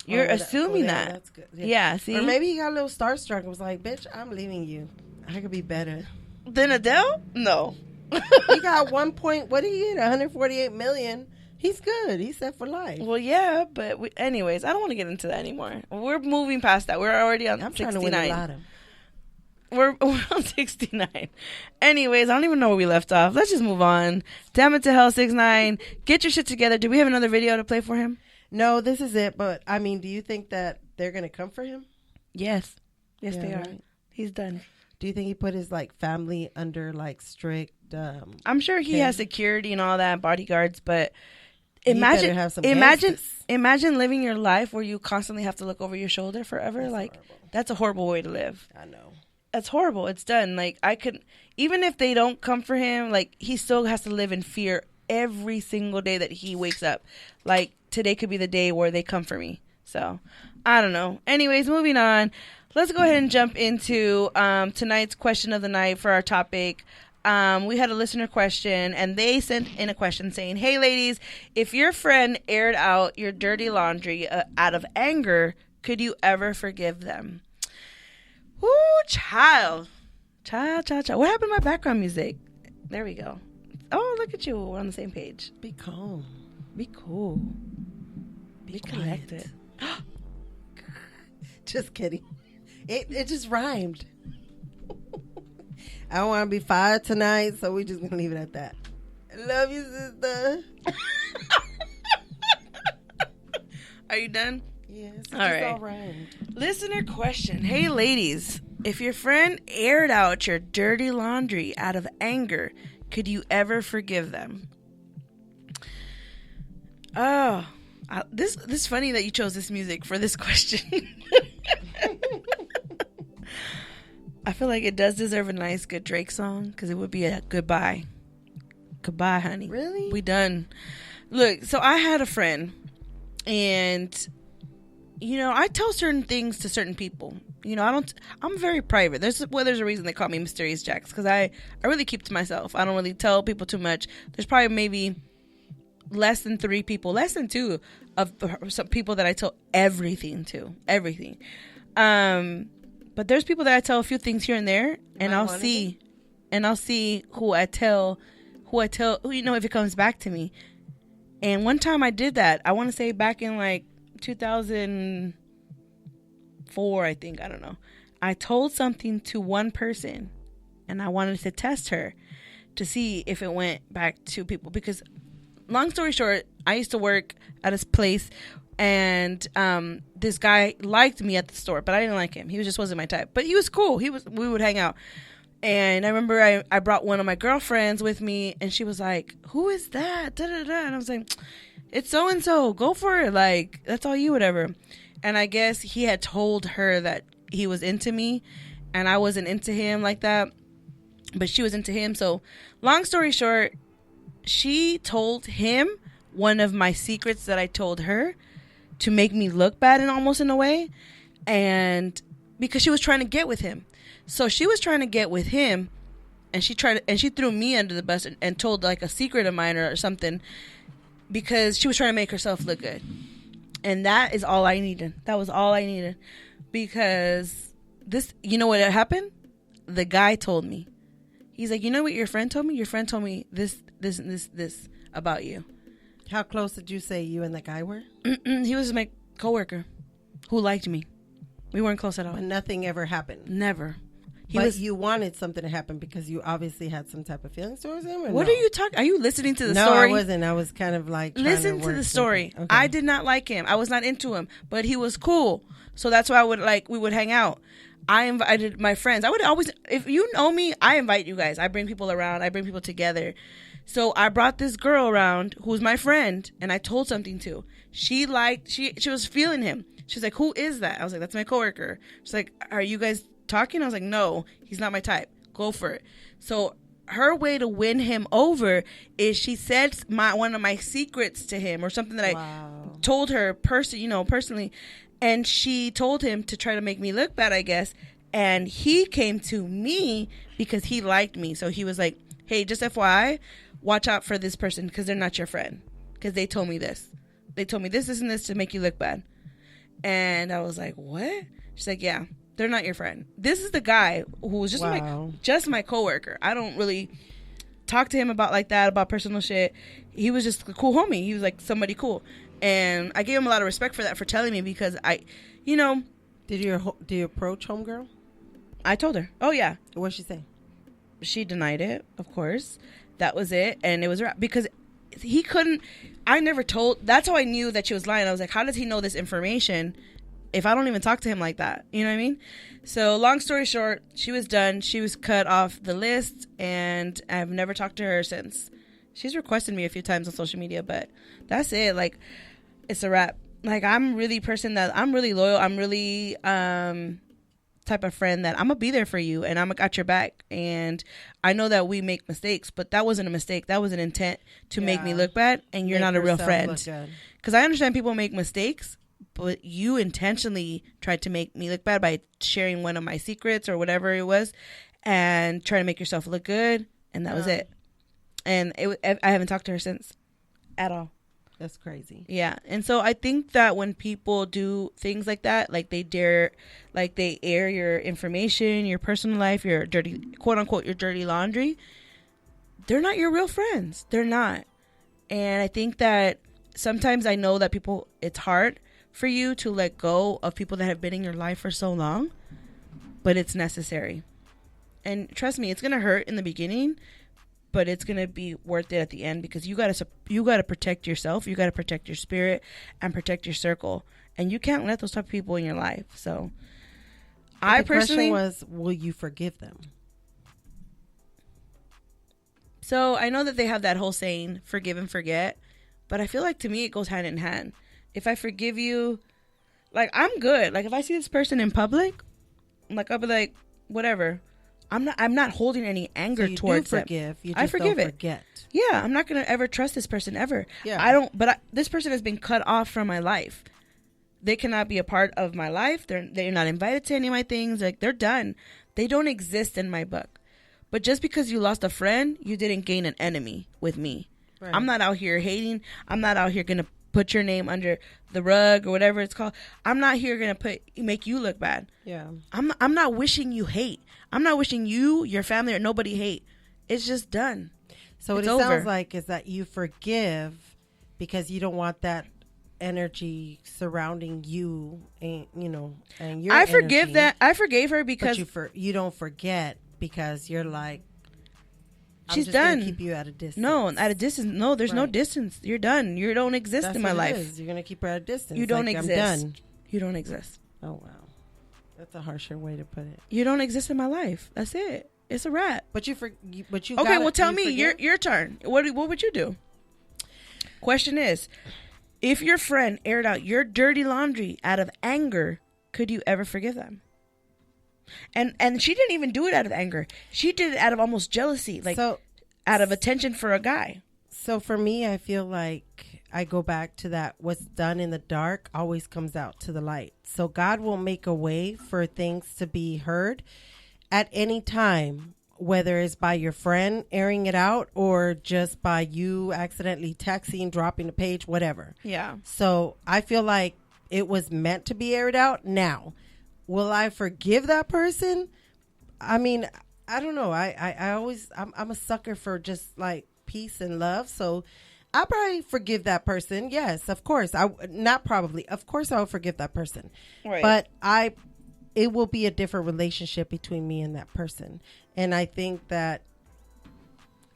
You're assuming that. That's good. Yeah, see? Or maybe he got a little starstruck and was like, bitch, I'm leaving you. I could be better. Then Adele? No. He got 1 point, what did he get? 148 million. He's good. He's set for life. Well, yeah, but anyways, I don't want to get into that anymore. We're moving past that. We're already on I'm 69. trying to win a lotto. We're on 69. Anyways, I don't even know where we left off. Let's just move on. Damn it to hell, 6ix9ine. Get your shit together. Do we have another video to play for him? No, this is it. But, I mean, do you think that they're going to come for him? Yes. Yes, Yeah, they are. right. He's done. Do you think he put his, like, family under, like, strict... I'm sure he has security and all that, bodyguards, but He better imagine have some imagine gangsters. imagine living your life where you constantly have to look over your shoulder forever. That's a horrible way to live. I know. That's horrible. It's done. Like I could, even if they don't come for him, like he still has to live in fear every single day that he wakes up. Like today could be the day where they come for me. So I don't know. Anyways, moving on. Let's go ahead and jump into tonight's question of the night for our topic. We had a listener question, and they sent in a question saying, "Hey, ladies, if your friend aired out your dirty laundry out of anger, could you ever forgive them?" Woo, child. What happened to my background music? There we go. Oh, look at you. We're on the same page. Be calm. Be cool. Be collected. Just kidding. It just rhymed. I don't want to be fired tonight, so we're just going to leave it at that. I love you, sister. Are you done? Yes. All right. All rhymed. Listener question. Hey, ladies, if your friend aired out your dirty laundry out of anger, could you ever forgive them? Oh, this is funny that you chose this music for this question. I feel like it does deserve a nice, good Drake song because it would be a goodbye. Goodbye, honey. Really? We done. Look, so I had a friend, and I tell certain things to certain people. I'm very private. There's a reason they call me Mysterious Jax, because I really keep to myself. I don't really tell people too much. There's probably maybe less than 3 people, less than 2 of some people that I tell everything to. Everything. But there's people that I tell a few things here and there, and I'll see who I tell, if it comes back to me. And one time I did that. I want to say back in like 2004, I think. I don't know. I told something to one person, and I wanted to test her to see if it went back to people. Because, long story short, I used to work at a place, and this guy liked me at the store, but I didn't like him. He just wasn't my type. But he was cool. We would hang out. And I remember I brought one of my girlfriends with me, and she was like, "Who is that?" Da, da, da. And I was like, "It's so-and-so. Go for it. Like, that's all you, whatever." And I guess he had told her that he was into me, and I wasn't into him like that. But she was into him. So, long story short, she told him one of my secrets that I told her to make me look bad in a way. And because she was trying to get with him. So she was trying to get with him, and she threw me under the bus and told like a secret of mine or something, because she was trying to make herself look good. And that is all I needed. That was all I needed. Because what happened? The guy told me. He's like, "You know what your friend told me? Your friend told me this about you." How close did you say you and that guy were? He was my coworker who liked me. We weren't close at all. But nothing ever happened. Never. You wanted something to happen because you obviously had some type of feelings towards him? What are you talking? Are you listening to the story? No, I wasn't. I was kind of like listen to the story. Okay. I did not like him. I was not into him, but he was cool. So that's why we would hang out. I invited my friends. I would always, if you know me, I invite you guys. I bring people around. I bring people together. So I brought this girl around who's my friend, and I told something to. She was feeling him. She's like, "Who is that?" I was like, "That's my coworker." She's like, "Are you guys talking?" I was like, "No, he's not my type. Go for it." So her way to win him over is she said one of my secrets to him, or something that I told her personally, and she told him to try to make me look bad, I guess. And he came to me because he liked me. So he was like, "Hey, just FYI, watch out for this person because they're not your friend. Because they told me this. They told me this, and this to make you look bad." And I was like, "What?" She's like, "Yeah, they're not your friend. This is the guy who was just my coworker. I don't really talk to him about personal shit. He was just a cool homie. He was like somebody cool." And I gave him a lot of respect for that, for telling me, because Did you approach homegirl? I told her. Oh, yeah. What'd she say? She denied it, of course. That was it. And it was because he couldn't. I never told. That's how I knew that she was lying. I was like, how does he know this information if I don't even talk to him like that? You know what I mean? So long story short, she was done. She was cut off the list, and I've never talked to her since. She's requested me a few times on social media, but that's it. Like, it's a wrap. Like, I'm really loyal. I'm really type of friend that I'm gonna be there for you, and I'm got your back. And I know that we make mistakes, but that wasn't a mistake. That was an intent to make me look bad, and you're not a real friend. Because I understand people make mistakes, but you intentionally tried to make me look bad by sharing one of my secrets or whatever it was, and trying to make yourself look good, and that was it. And I haven't talked to her since, at all. That's crazy. Yeah. And so I think that when people do things like that, like they air your information, your personal life, your dirty, quote unquote, your dirty laundry, they're not your real friends. They're not. And I think that sometimes I know that it's hard for you to let go of people that have been in your life for so long, but it's necessary. And trust me, it's going to hurt in the beginning, but it's going to be worth it at the end, because you got to protect yourself. You got to protect your spirit and protect your circle. And you can't let those type of people in your life. So the question was, will you forgive them? So I know that they have that whole saying, forgive and forget. But I feel like, to me, it goes hand in hand. If I forgive you, like, I'm good. Like, if I see this person in public, like, I'll be like, whatever. I'm not holding any anger towards them. You I forgive don't it. Forget. Yeah, I'm not going to ever trust this person ever. Yeah. I don't, but this person has been cut off from my life. They cannot be a part of my life. They're not invited to any of my things. Like, they're done. They don't exist in my book. But just because you lost a friend, you didn't gain an enemy with me. Right. I'm not out here hating. I'm not out here going to put your name under the rug or whatever it's called. I'm not here going to make you look bad. Yeah. I'm not wishing you hate. I'm not wishing you, your family, or nobody hate. It's just done. So what it sounds like is that you forgive because you don't want that energy surrounding you, and and your. I forgive that. I forgave her because you don't forget because you're like, she's I'm just done. Gonna keep you at a distance. No, at a distance. No, there's no distance. You're done. You don't exist That's in my what life. It is. You're gonna keep her at a distance. You don't exist. I'm done. You don't exist. Oh wow, that's a harsher way to put it. You don't exist in my life. That's it. It's a wrap. But you okay. Well, tell me your turn. What would you do? Question is, if your friend aired out your dirty laundry out of anger, could you ever forgive them? And she didn't even do it out of anger. She did it out of almost jealousy, out of attention for a guy. So for me, I feel like I go back to that. What's done in the dark always comes out to the light. So God will make a way for things to be heard at any time, whether it's by your friend airing it out or just by you accidentally texting, dropping a page, whatever. Yeah. So I feel like it was meant to be aired out. Now, will I forgive that person? I mean, I don't know. I'm a sucker for just like peace and love. So I'll probably forgive that person. Yes, of course. Of course I will forgive that person. Right. But it will be a different relationship between me and that person. And I think that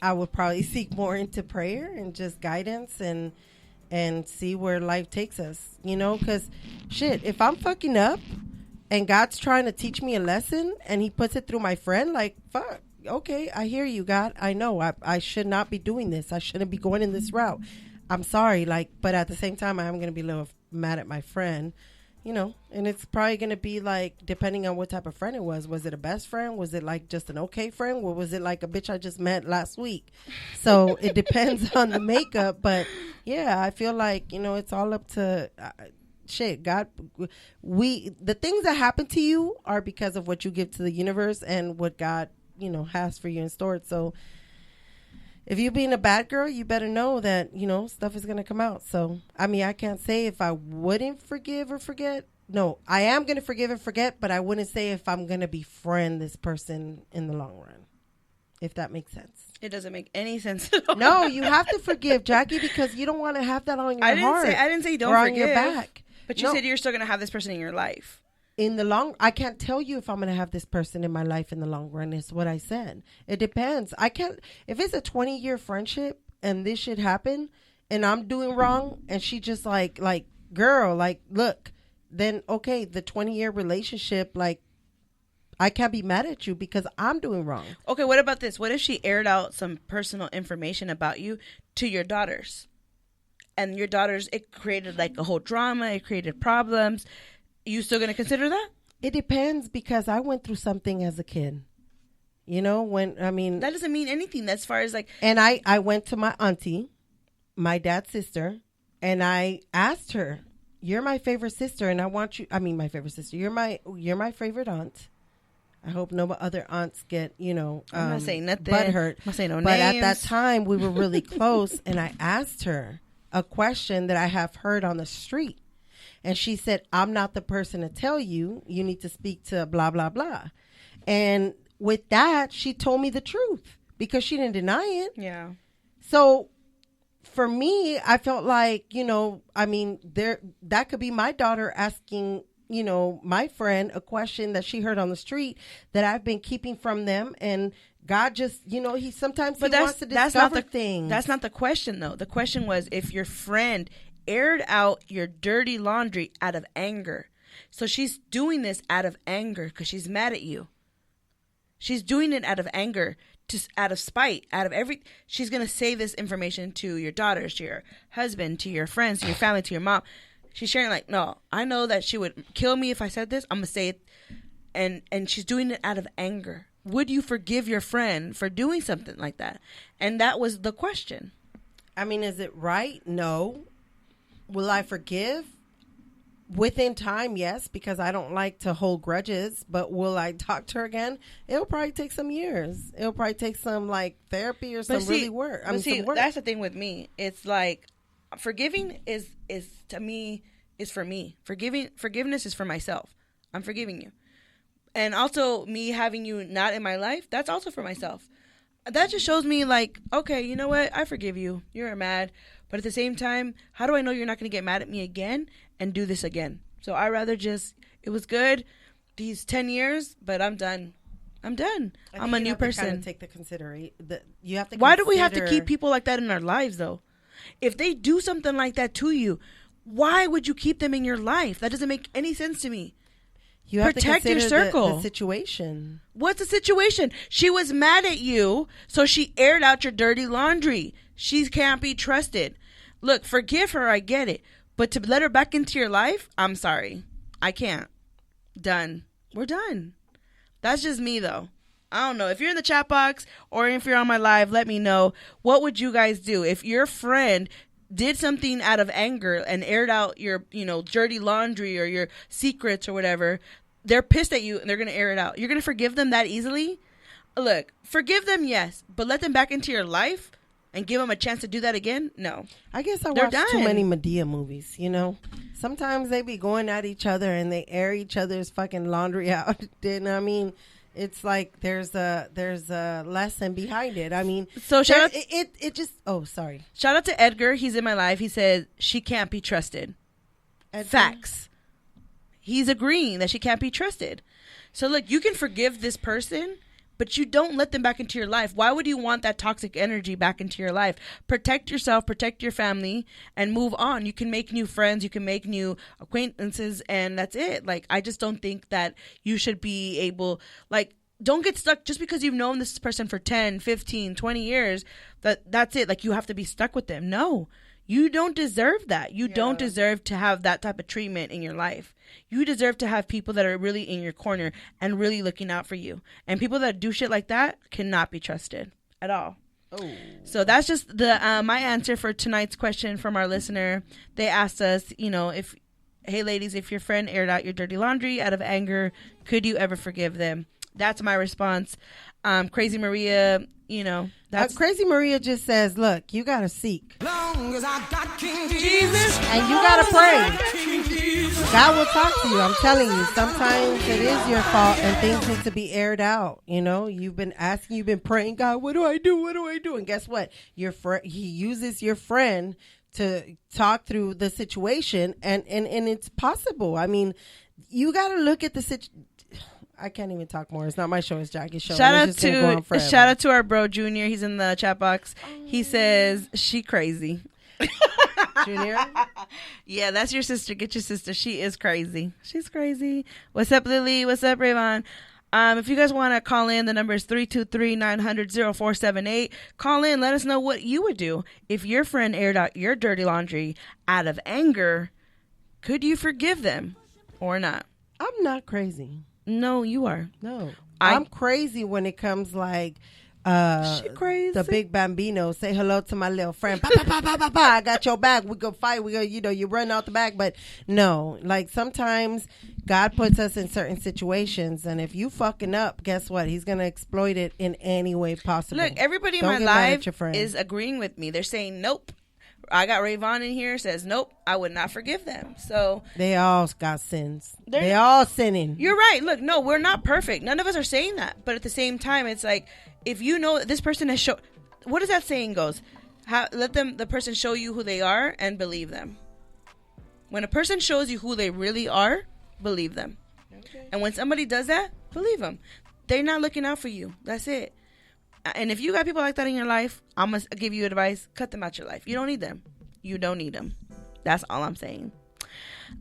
I would probably seek more into prayer and just guidance and see where life takes us, because shit, if I'm fucking up and God's trying to teach me a lesson and he puts it through my friend, like, fuck, okay, I hear you, God. I know I should not be doing this. I shouldn't be going in this route. I'm sorry. But at the same time, I'm going to be a little mad at my friend. And it's probably going to be like, depending on what type of friend it was. Was it a best friend? Was it like just an okay friend? Or was it like a bitch I just met last week? So it depends on the makeup. But yeah, I feel like, it's all up to shit. God, the things that happen to you are because of what you give to the universe and what God, has for you in store. So if you're being a bad girl, you better know that, stuff is going to come out. So, I mean, I can't say if I wouldn't forgive or forget. No, I am going to forgive and forget, but I wouldn't say if I'm going to befriend this person in the long run, if that makes sense. It doesn't make any sense at all. No, you have to forgive, Jackie, because you don't want to have that on your heart. I didn't say you don't or forgive. on your back. But you said you're still going to have this person in your life. I can't tell you if I'm going to have this person in my life in the long run. Is what I said. It depends. If it's a 20-year friendship and this shit happen and I'm doing wrong and she just like, girl, like, look, then okay, the 20-year relationship, like, I can't be mad at you because I'm doing wrong. Okay, what about this? What if she aired out some personal information about you to your daughters? And your daughters, it created like a whole drama. It created problems. You still going to consider that? It depends because I went through something as a kid. That doesn't mean anything as far as like. And I went to my auntie, my dad's sister, and I asked her, you're my favorite sister, and I want you. I mean, my favorite sister. You're my favorite aunt. I hope no other aunts get, I'm not saying nothing. butthurt. I'm not saying no but names. at that time, we were really close, and I asked her a question that I have heard on the street. And she said, I'm not the person to tell you. You need to speak to blah, blah, blah. And with that, she told me the truth because she didn't deny it. Yeah. So for me, I felt like, that could be my daughter asking, my friend a question that she heard on the street that I've been keeping from them. And God just, he wants to discover things. That's not the question, though. The question was if your friend aired out your dirty laundry out of anger. So she's doing this out of anger because she's mad at you. She's doing it out of anger, out of spite, she's going to say this information to your daughters, to your husband, to your friends, to your family, to your mom. She's sharing like, no, I know that she would kill me if I said this. I'm going to say it. And she's doing it out of anger. Would you forgive your friend for doing something like that? And that was the question. I mean, is it right? No. Will I forgive? Within time, yes, because I don't like to hold grudges. But will I talk to her again? It'll probably take some years. It'll probably take some therapy or some really work. Some work. That's the thing with me. It's like forgiving is to me is for me. Forgiveness is for myself. I'm forgiving you, and also me having you not in my life. That's also for myself. That just shows me okay, you know what? I forgive you. You're mad. But at the same time, how do I know you're not going to get mad at me again and do this again? So I rather it was good these 10 years, but I'm done. I'm a new person. Kind of take the consideration. You have to. Why do we have to keep people like that in our lives, though? If they do something like that to you, why would you keep them in your life? That doesn't make any sense to me. You have protect to your circle. The situation. What's the situation? She was mad at you, so she aired out your dirty laundry. She can't be trusted. Look, forgive her, I get it. But to let her back into your life, I'm sorry. I can't. Done. We're done. That's just me, though. I don't know. If you're in the chat box or if you're on my live, let me know. What would you guys do? If your friend did something out of anger and aired out your, dirty laundry or your secrets or whatever, they're pissed at you and they're going to air it out. You're going to forgive them that easily? Look, forgive them, yes, but let them back into your life and give them a chance to do that again? No. I guess I watch too many Madea movies, Sometimes they be going at each other and they air each other's fucking laundry out. And it's like there's a lesson behind it. So shout out, it just, oh, sorry. Shout out to Edgar. He's in my life. He said she can't be trusted. Edgar? Facts. He's agreeing that she can't be trusted. So look, you can forgive this person, but you don't let them back into your life. Why would you want that toxic energy back into your life? Protect yourself, protect your family, and move on. You can make new friends, you can make new acquaintances, and that's it. I just don't think that you should be able, don't get stuck just because you've known this person for 10, 15, 20 years, that's it. You have to be stuck with them. No, you don't deserve that. You don't deserve to have that type of treatment in your life. You deserve to have people that are really in your corner and really looking out for you. And people that do shit like that cannot be trusted at all. Oh. So that's just my answer for tonight's question from our listener. They asked us, hey ladies, if your friend aired out your dirty laundry out of anger, could you ever forgive them? That's my response. Crazy Maria, that's Crazy Maria just says, look, you got to seek. Long as I got King Jesus, and you got to pray. God will talk to you. I'm telling you, sometimes it is your fault and things need to be aired out. You've been asking, you've been praying, God, what do I do? What do I do? And guess what? He uses your friend to talk through the situation and it's possible. You got to look at the situation. I can't even talk more. It's not my show. It's Jackie's show. Shout out to our bro Junior. He's in the chat box. He says she crazy. Junior? Yeah, that's your sister. Get your sister. She is crazy. She's crazy. What's up, Lily? What's up, Rayvon? If you guys want to call in, the number is 323-900-0478. Call in. Let us know what you would do if your friend aired out your dirty laundry out of anger. Could you forgive them or not? I'm not crazy. No, you are. No. I'm crazy when it comes She crazy. The big bambino, say hello to my little friend. Pa, pa, pa, pa, pa, pa. I got your back. We go fight. We go, you run out the back. But no, like sometimes God puts us in certain situations, and if you fucking up, guess what? He's gonna exploit it in any way possible. Look, everybody in Don't my get mad at life your friend. is agreeing with me. They're saying nope. I got Rayvon in here says nope. I would not forgive them. So They all got sins. They're- They all sinning. you're right. Look, no, we're not perfect. None of us are saying that. But at the same time, it's like if you know that this person has shown. What does that saying goes? Let the person show you who they are and believe them. When a person shows you who they really are, believe them. Okay. And when somebody does that, believe them. They're not looking out for you. That's it. And if you got people like that in your life, I'm going to give you advice. Cut them out your life. You don't need them. You don't need them. That's all I'm saying.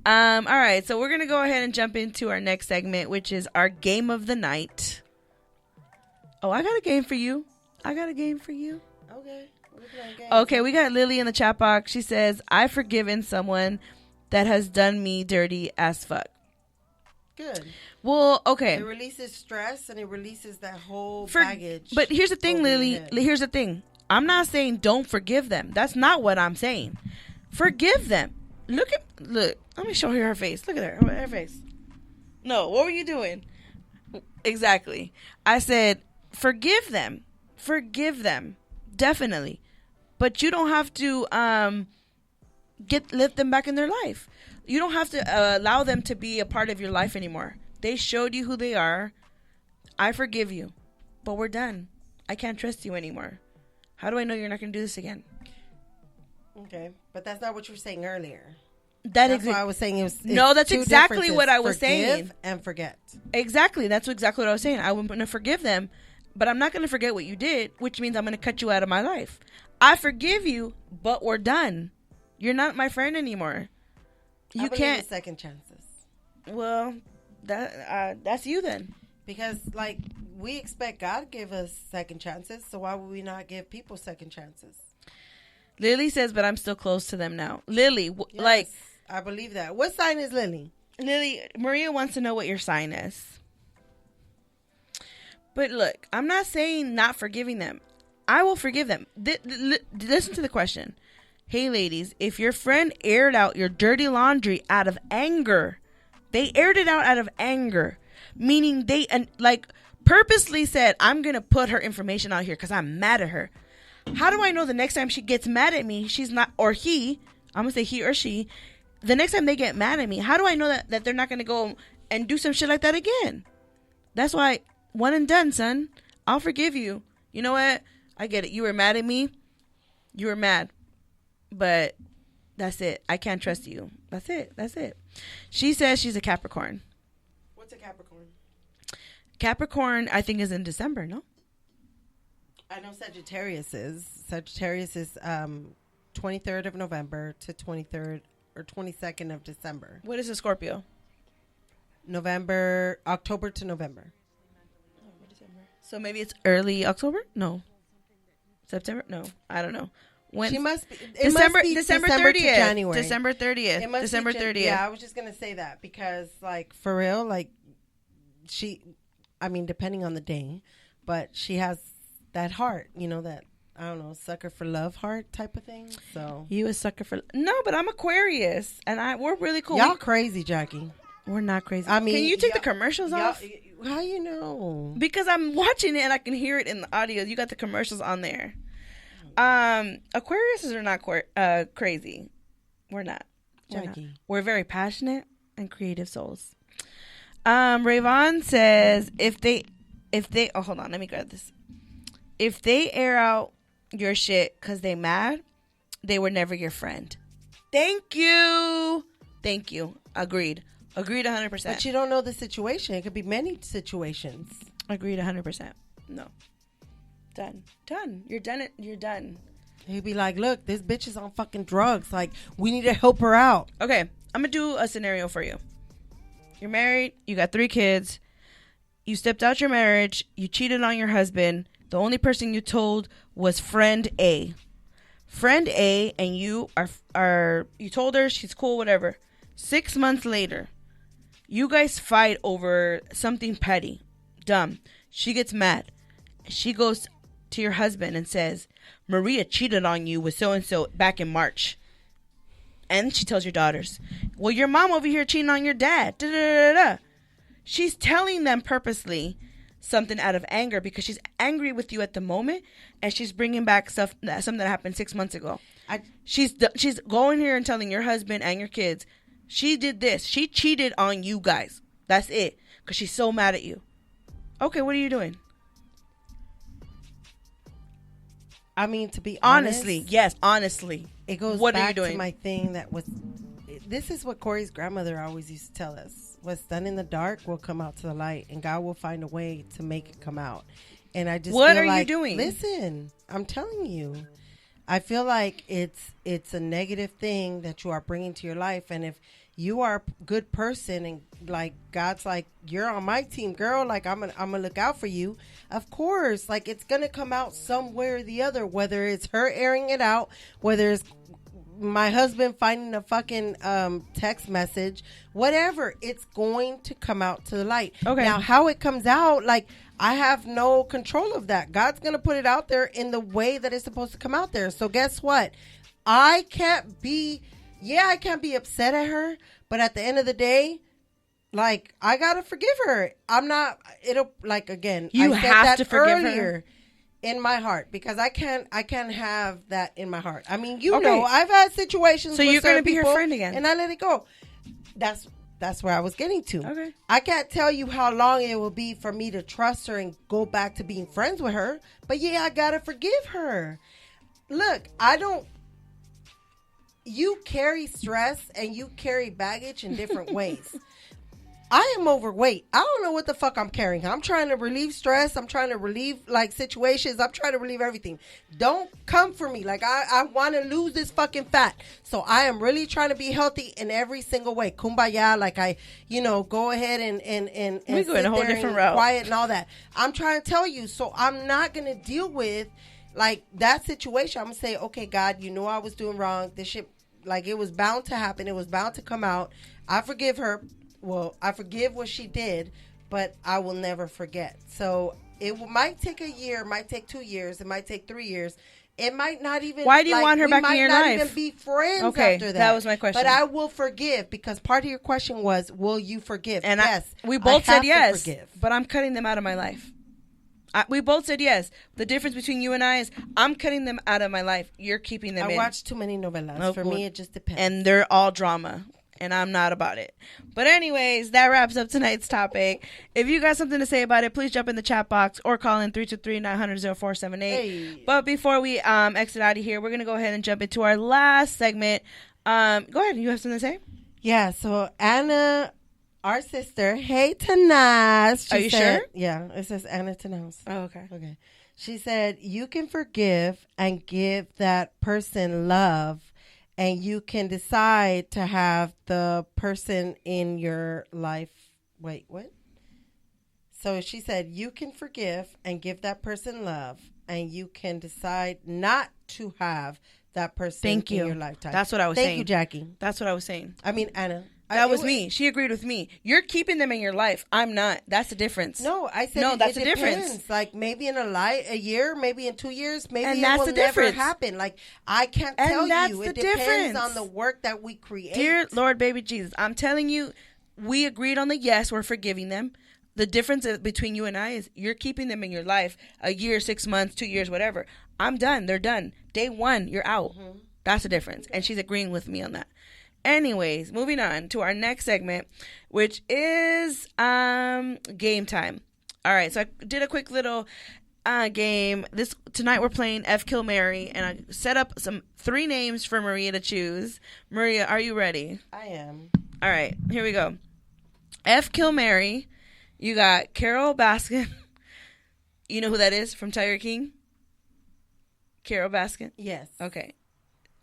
All right. So we're going to go ahead and jump into our next segment, which is our game of the night. Oh, I got a game for you. Okay. Okay, we got Lily in the chat box. She says, I've forgiven someone that has done me dirty as fuck. Good. Well, okay. It releases stress and it releases that whole For- baggage. But here's the thing, over your Lily. head. Here's the thing. I'm not saying don't forgive them. That's not what I'm saying. Forgive them. Look. Let me show her face. Look at her face. No, what were you doing? Exactly. I said forgive them. Forgive them. Definitely. But you don't have to let them back in their life. You don't have to allow them to be a part of your life anymore. They showed you who they are. I forgive you, but we're done. I can't trust you anymore. How do I know you're not going to do this again? Okay, but that's not what you were saying earlier. That's why I was saying it's No, that's two exactly differences. what I was Forgive saying. and forget. Exactly. That's exactly what I was saying. I'm going to forgive them, but I'm not going to forget what you did, which means I'm going to cut you out of my life. I forgive you, but we're done. You're not my friend anymore. You I believe can't. in second chances. Well, that's you then. Because, like, we expect God to give us second chances, so why would we not give people second chances? Lily says, but I'm still close to them now. Lily, Yes, I believe that. What sign is Lily? Lily, Maria wants to know what your sign is. But look, I'm not saying not forgiving them. I will forgive them. Listen to the question. Hey, ladies, if your friend aired out your dirty laundry out of anger, they aired it out of anger, meaning they purposely said, I'm going to put her information out here because I'm mad at her. How do I know the next time she gets mad at me, she's not, or he, I'm going to say he or she, the next time they get mad at me, how do I know that they're not going to go and do some shit like that again? That's why, one and done, son. I'll forgive you. You know what? I get it. You were mad at me. You were mad. But that's it. I can't trust you. That's it. She says she's a Capricorn. What's a Capricorn? Capricorn, I think, is in December, no? I know Sagittarius is. Sagittarius is 23rd of November to 23rd or 22nd of December. What is a Scorpio? October to November. So maybe it's early October? No. September? No. I don't know. When She must be December 30th. to January. December 30th. It must be December 30th. Yeah, I was just gonna say that because, like, for real, like, depending on the day, but she has that heart, that, I don't know, sucker for love heart type of thing. So You a sucker for no, but I'm Aquarius, and we're really cool. y'all crazy, Jackie. We're not crazy. I mean, can you take the y'all- commercials off? How you know? Because I'm watching it and I can hear it in the audio. You got the commercials on there. Aquariuses are not crazy. We're not. Jackie. We're very passionate and creative souls. Rayvon says if they hold on, let me grab this. If they air out your shit because they mad, they were never your friend. Thank you. Agreed 100%. But you don't know the situation. It could be many situations. Agreed 100%. No. Done. You're done. He'd be like, look, this bitch is on fucking drugs. Like, we need to help her out. Okay, I'm gonna do a scenario for you. You're married, you got 3 kids, you stepped out your marriage, you cheated on your husband, the only person you told was friend A. Friend A, and you you told her she's cool, whatever. 6 months later, you guys fight over something petty, dumb. She gets mad. She goes to your husband and says, Maria cheated on you with so-and-so back in March. And she tells your daughters, well, your mom over here cheating on your dad. Da, da, da, da. She's telling them purposely something out of anger because she's angry with you at the moment, and she's bringing back something that happened 6 months ago. She's going here and telling your husband and your kids, she did this. She cheated on you guys. That's it. Because she's so mad at you. Okay, what are you doing? I mean, to be honestly, honest, yes, honestly. it goes What are back you doing? to my thing that was. This is what Corey's grandmother always used to tell us: what's done in the dark will come out to the light, and God will find a way to make it come out. And I just What feel are like, you doing? Listen, I'm telling you, I feel like it's a negative thing that you are bringing to your life, and if you are a good person and like God's like, you're on my team, girl, like I'm gonna look out for you, of course, like it's gonna come out somewhere or the other, whether it's her airing it out, whether it's my husband finding a fucking text message, whatever, it's going to come out to the light. Okay. Now how it comes out, like I have no control of that. God's gonna put it out there in the way that it's supposed to come out there. So guess what? I can't be upset at her, but at the end of the day, like, I gotta forgive her. You I said have that to forgive her? earlier in my heart, because I can't have that in my heart. I mean, you Okay. know, I've had situations. So with you're gonna certain be her people, friend again. and I let it go. That's where I was getting to. Okay. I can't tell you how long it will be for me to trust her and go back to being friends with her, but yeah, I gotta forgive her. Look, you carry stress and you carry baggage in different ways. I am overweight. I don't know what the fuck I'm carrying. I'm trying to relieve stress. I'm trying to relieve like situations. I'm trying to relieve everything. Don't come for me. Like I want to lose this fucking fat. So I am really trying to be healthy in every single way. Kumbaya. Like go ahead and We go in a whole different route. Quiet and all that. I'm trying to tell you. So I'm not going to deal with like that situation. I'm going to say, okay, God, you know I was doing wrong. This shit, like it was bound to happen. It was bound to come out. I forgive her. Well, I forgive what she did, but I will never forget. So it might take a year, it might take 2 years, it might take 3 years. It might not even. Why do you want her we back in might your not life? Even be friends Okay, after that. that was my question. But I will forgive, because part of your question was, will you forgive? And yes, we both I have said yes, to forgive. but I'm cutting them out of my life. We both said yes. The difference between you and I is I'm cutting them out of my life. You're keeping them in. I watch too many novelas. Oh, For well, me, it just depends. And they're all drama. And I'm not about it. But anyways, that wraps up tonight's topic. If you got something to say about it, please jump in the chat box or call in 323-900-0478. Hey. But before we exit out of here, we're going to go ahead and jump into our last segment. Go ahead. You have something to say? Yeah, so Anna, our sister, hey Tanaz. Are you sure? Yeah, it says Anna Tanaz. Oh, okay. Okay. She said, you can forgive and give that person love, and you can decide to have the person in your life. Wait, what? So she said, you can forgive and give that person love, and you can decide not to have that person Thank you. in your lifetime. That's what I was saying. Thank you, Jackie. That's what I was saying. I mean, Anna. That was me. She agreed with me. You're keeping them in your life. I'm not. That's the difference. No, I said no. That's it the difference. depends. Like maybe in a year, maybe in 2 years, maybe And it that's will the never difference. happen. Like I can't And tell that's you. the It depends difference. on the work that we create. Dear Lord, baby Jesus, I'm telling you, we agreed on the yes. We're forgiving them. The difference between you and I is you're keeping them in your life a year, 6 months, 2 years, whatever. I'm done. They're done. Day one, you're out. Mm-hmm. That's the difference. And she's agreeing with me on that. Anyways, moving on to our next segment, which is game time. All right, so I did a quick little game. Tonight we're playing F Kill Mary, and I set up 3 names for Maria to choose. Maria, are you ready? I am. All right, here we go. F Kill Mary. You got Carol Baskin. You know who that is from Tiger King? Carol Baskin? Yes. Okay.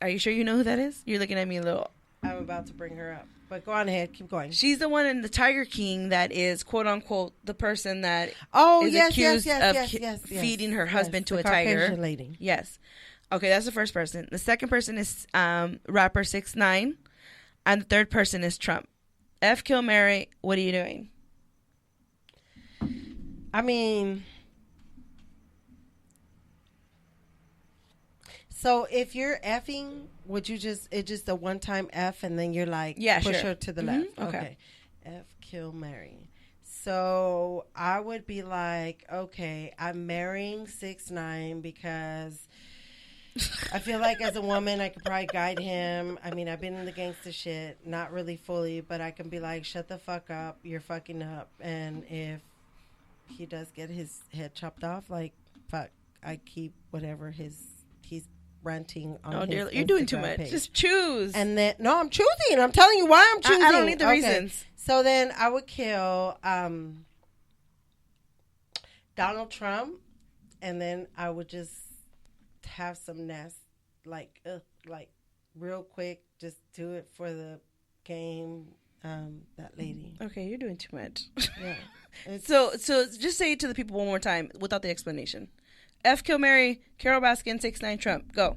Are you sure you know who that is? You're looking at me a little. I'm about to bring her up, but go on ahead. Keep going. She's the one in the Tiger King that is, quote unquote, the person that Oh, is yes, accused yes, of yes, yes, yes. feeding her Yes, husband to the a tiger. Caucasian lady. Yes. Okay, that's the first person. The second person is rapper 6ix9ine, and the third person is Trump. F Kill Mary, what are you doing? I mean, So if you're effing, would you just a one-time F and then you're like push sure. her to the left? Okay. F, kill, marry. So I would be like, okay, I'm marrying 6ix9ine because I feel like as a woman I could probably guide him. I mean, I've been in the gangster shit, not really fully, but I can be like, shut the fuck up, you're fucking up. And if he does get his head chopped off, like, fuck, I keep whatever he's ranting on his dear, you're doing too Instagram much. page. Just choose. And then no, I'm choosing. I'm telling you why I'm choosing. I don't need the reasons. So then I would kill Donald Trump, and then I would just have some nest, like real quick, just do it for the game. That lady. Okay, you're doing too much. Yeah. So just say it to the people one more time without the explanation. F, kill, marry, Carol Baskin, 6ix9ine, Trump. Go.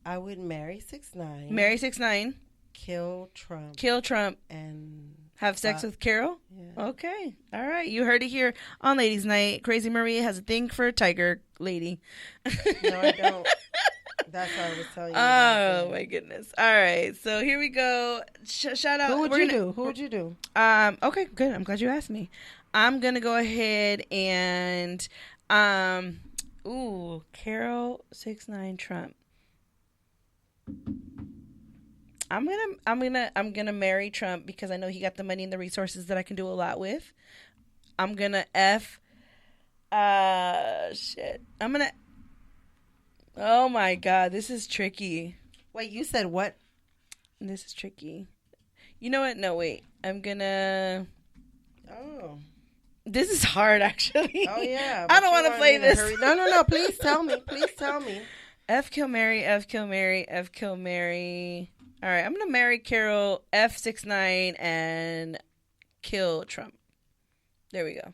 I would marry 6ix9ine. Marry 6ix9ine. Kill Trump. Kill Trump. And have sex with Carol? Yeah. Okay. All right. You heard it here on Ladies Night. Crazy Maria has a thing for a tiger lady. No, I don't. That's what I was telling you. Oh, my goodness. All right. So here we go. Shout out. Who would you do? Okay, good. I'm glad you asked me. I'm going to go ahead and... Carol 6ix9ine Trump. I'm gonna marry Trump because I know he got the money and the resources that I can do a lot with. I'm gonna oh my God, this is tricky. Wait, you said what? This is tricky. You know what? No, wait. I'm gonna... Oh. This is hard, actually. Oh, yeah. I don't want to play this. No. Please tell me. F, kill, marry, F, kill, marry, F, kill, marry. All right, I'm going to marry Carol, F, 6ix9ine, and kill Trump. There we go.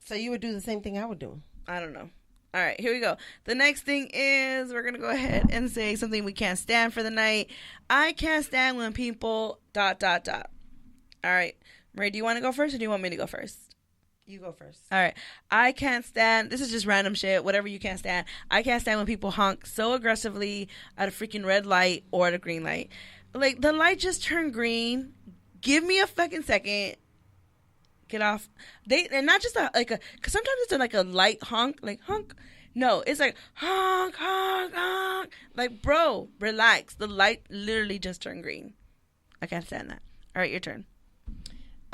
So you would do the same thing I would do? I don't know. All right, here we go. The next thing is we're going to go ahead and say something we can't stand for the night. I can't stand when people ... All right. Marie, do you want to go first or do you want me to go first? You go first. All right. I can't stand, this is just random shit, whatever you can't stand. I can't stand when people honk so aggressively at a freaking red light or at a green light. Like, the light just turned green. Give me a fucking second. Get off. And not just because sometimes it's like a light honk, like honk. No, it's like honk, honk, honk. Like, bro, relax. The light literally just turned green. I can't stand that. All right, your turn.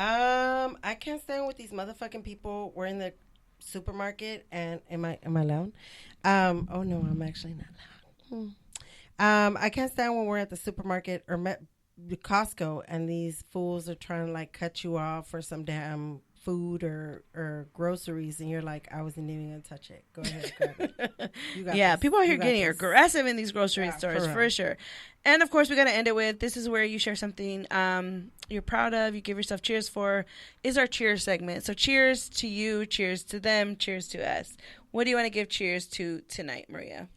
I can't stand with these motherfucking people. We're in the supermarket, and am I loud? Oh no, I'm actually not loud. I can't stand when we're at the supermarket or Costco, and these fools are trying to like cut you off for some damn food or groceries, and you're like, I wasn't even gonna touch it. Go ahead, grab it. You got this. People are here You got getting this. aggressive in these grocery stores for for real. sure. And of course, we gotta end it with this is where you share something you're proud of, you give yourself cheers for. Is our cheers segment. So cheers to you, cheers to them, cheers to us. What do you want to give cheers to tonight, Maria?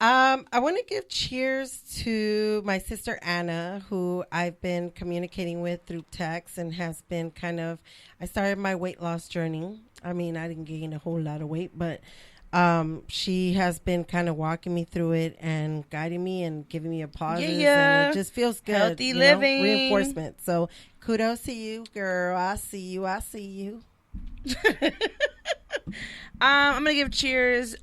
I want to give cheers to my sister Anna, who I've been communicating with through text and has been I started my weight loss journey. I mean, I didn't gain a whole lot of weight, but she has been kind of walking me through it and guiding me and giving me a positive. Yeah. And it just feels good. Healthy living. Reinforcement. So kudos to you, girl. I see you. I'm gonna give cheers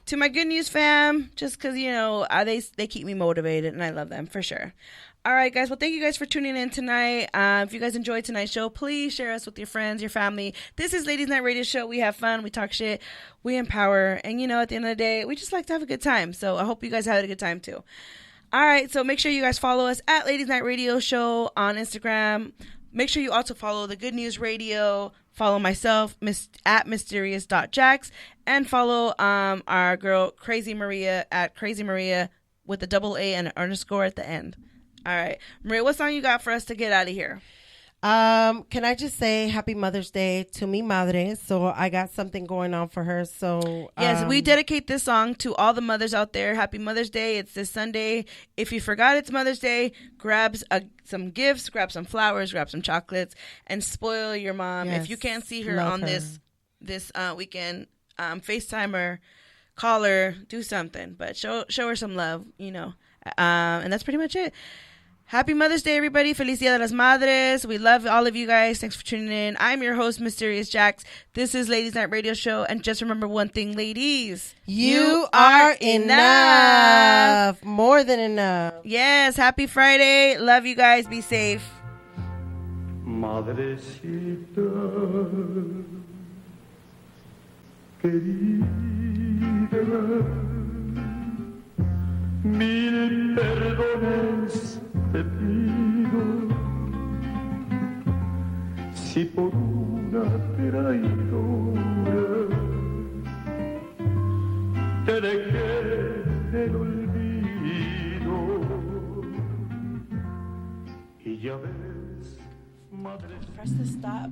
to my Good News fam, just because, they keep me motivated, and I love them, for sure. All right, guys. Well, thank you guys for tuning in tonight. If you guys enjoyed tonight's show, please share us with your friends, your family. This is Ladies Night Radio Show. We have fun. We talk shit. We empower. And, at the end of the day, we just like to have a good time. So I hope you guys had a good time, too. All right. So make sure you guys follow us at Ladies Night Radio Show on Instagram. Make sure you also follow the Good News Radio. Follow myself at mysterious.jax, and follow our girl Crazy Maria at Crazy Maria with a double A and an underscore at the end. All right, Maria, what song you got for us to get out of here? Can I just say Happy Mother's Day to mi madre? So I got something going on for her. So yes, we dedicate this song to all the mothers out there. Happy Mother's Day. It's this Sunday. If you forgot it's Mother's Day, grab some gifts, grab some flowers, grab some chocolates, and spoil your mom. Yes, if you can't see her love on her. this weekend, FaceTime her, call her, do something, but show her some love, and that's pretty much it. Happy Mother's Day, everybody. Feliz Dia de las Madres. We love all of you guys. Thanks for tuning in. I'm your host, Mysterious Jax. This is Ladies Night Radio Show. And just remember one thing, ladies. You are enough. More than enough. Yes. Happy Friday. Love you guys. Be safe. Madrecita querida, mil perdones te pido si por una traidora te dejé el olvido. Y ya ves, madre. Press the stop.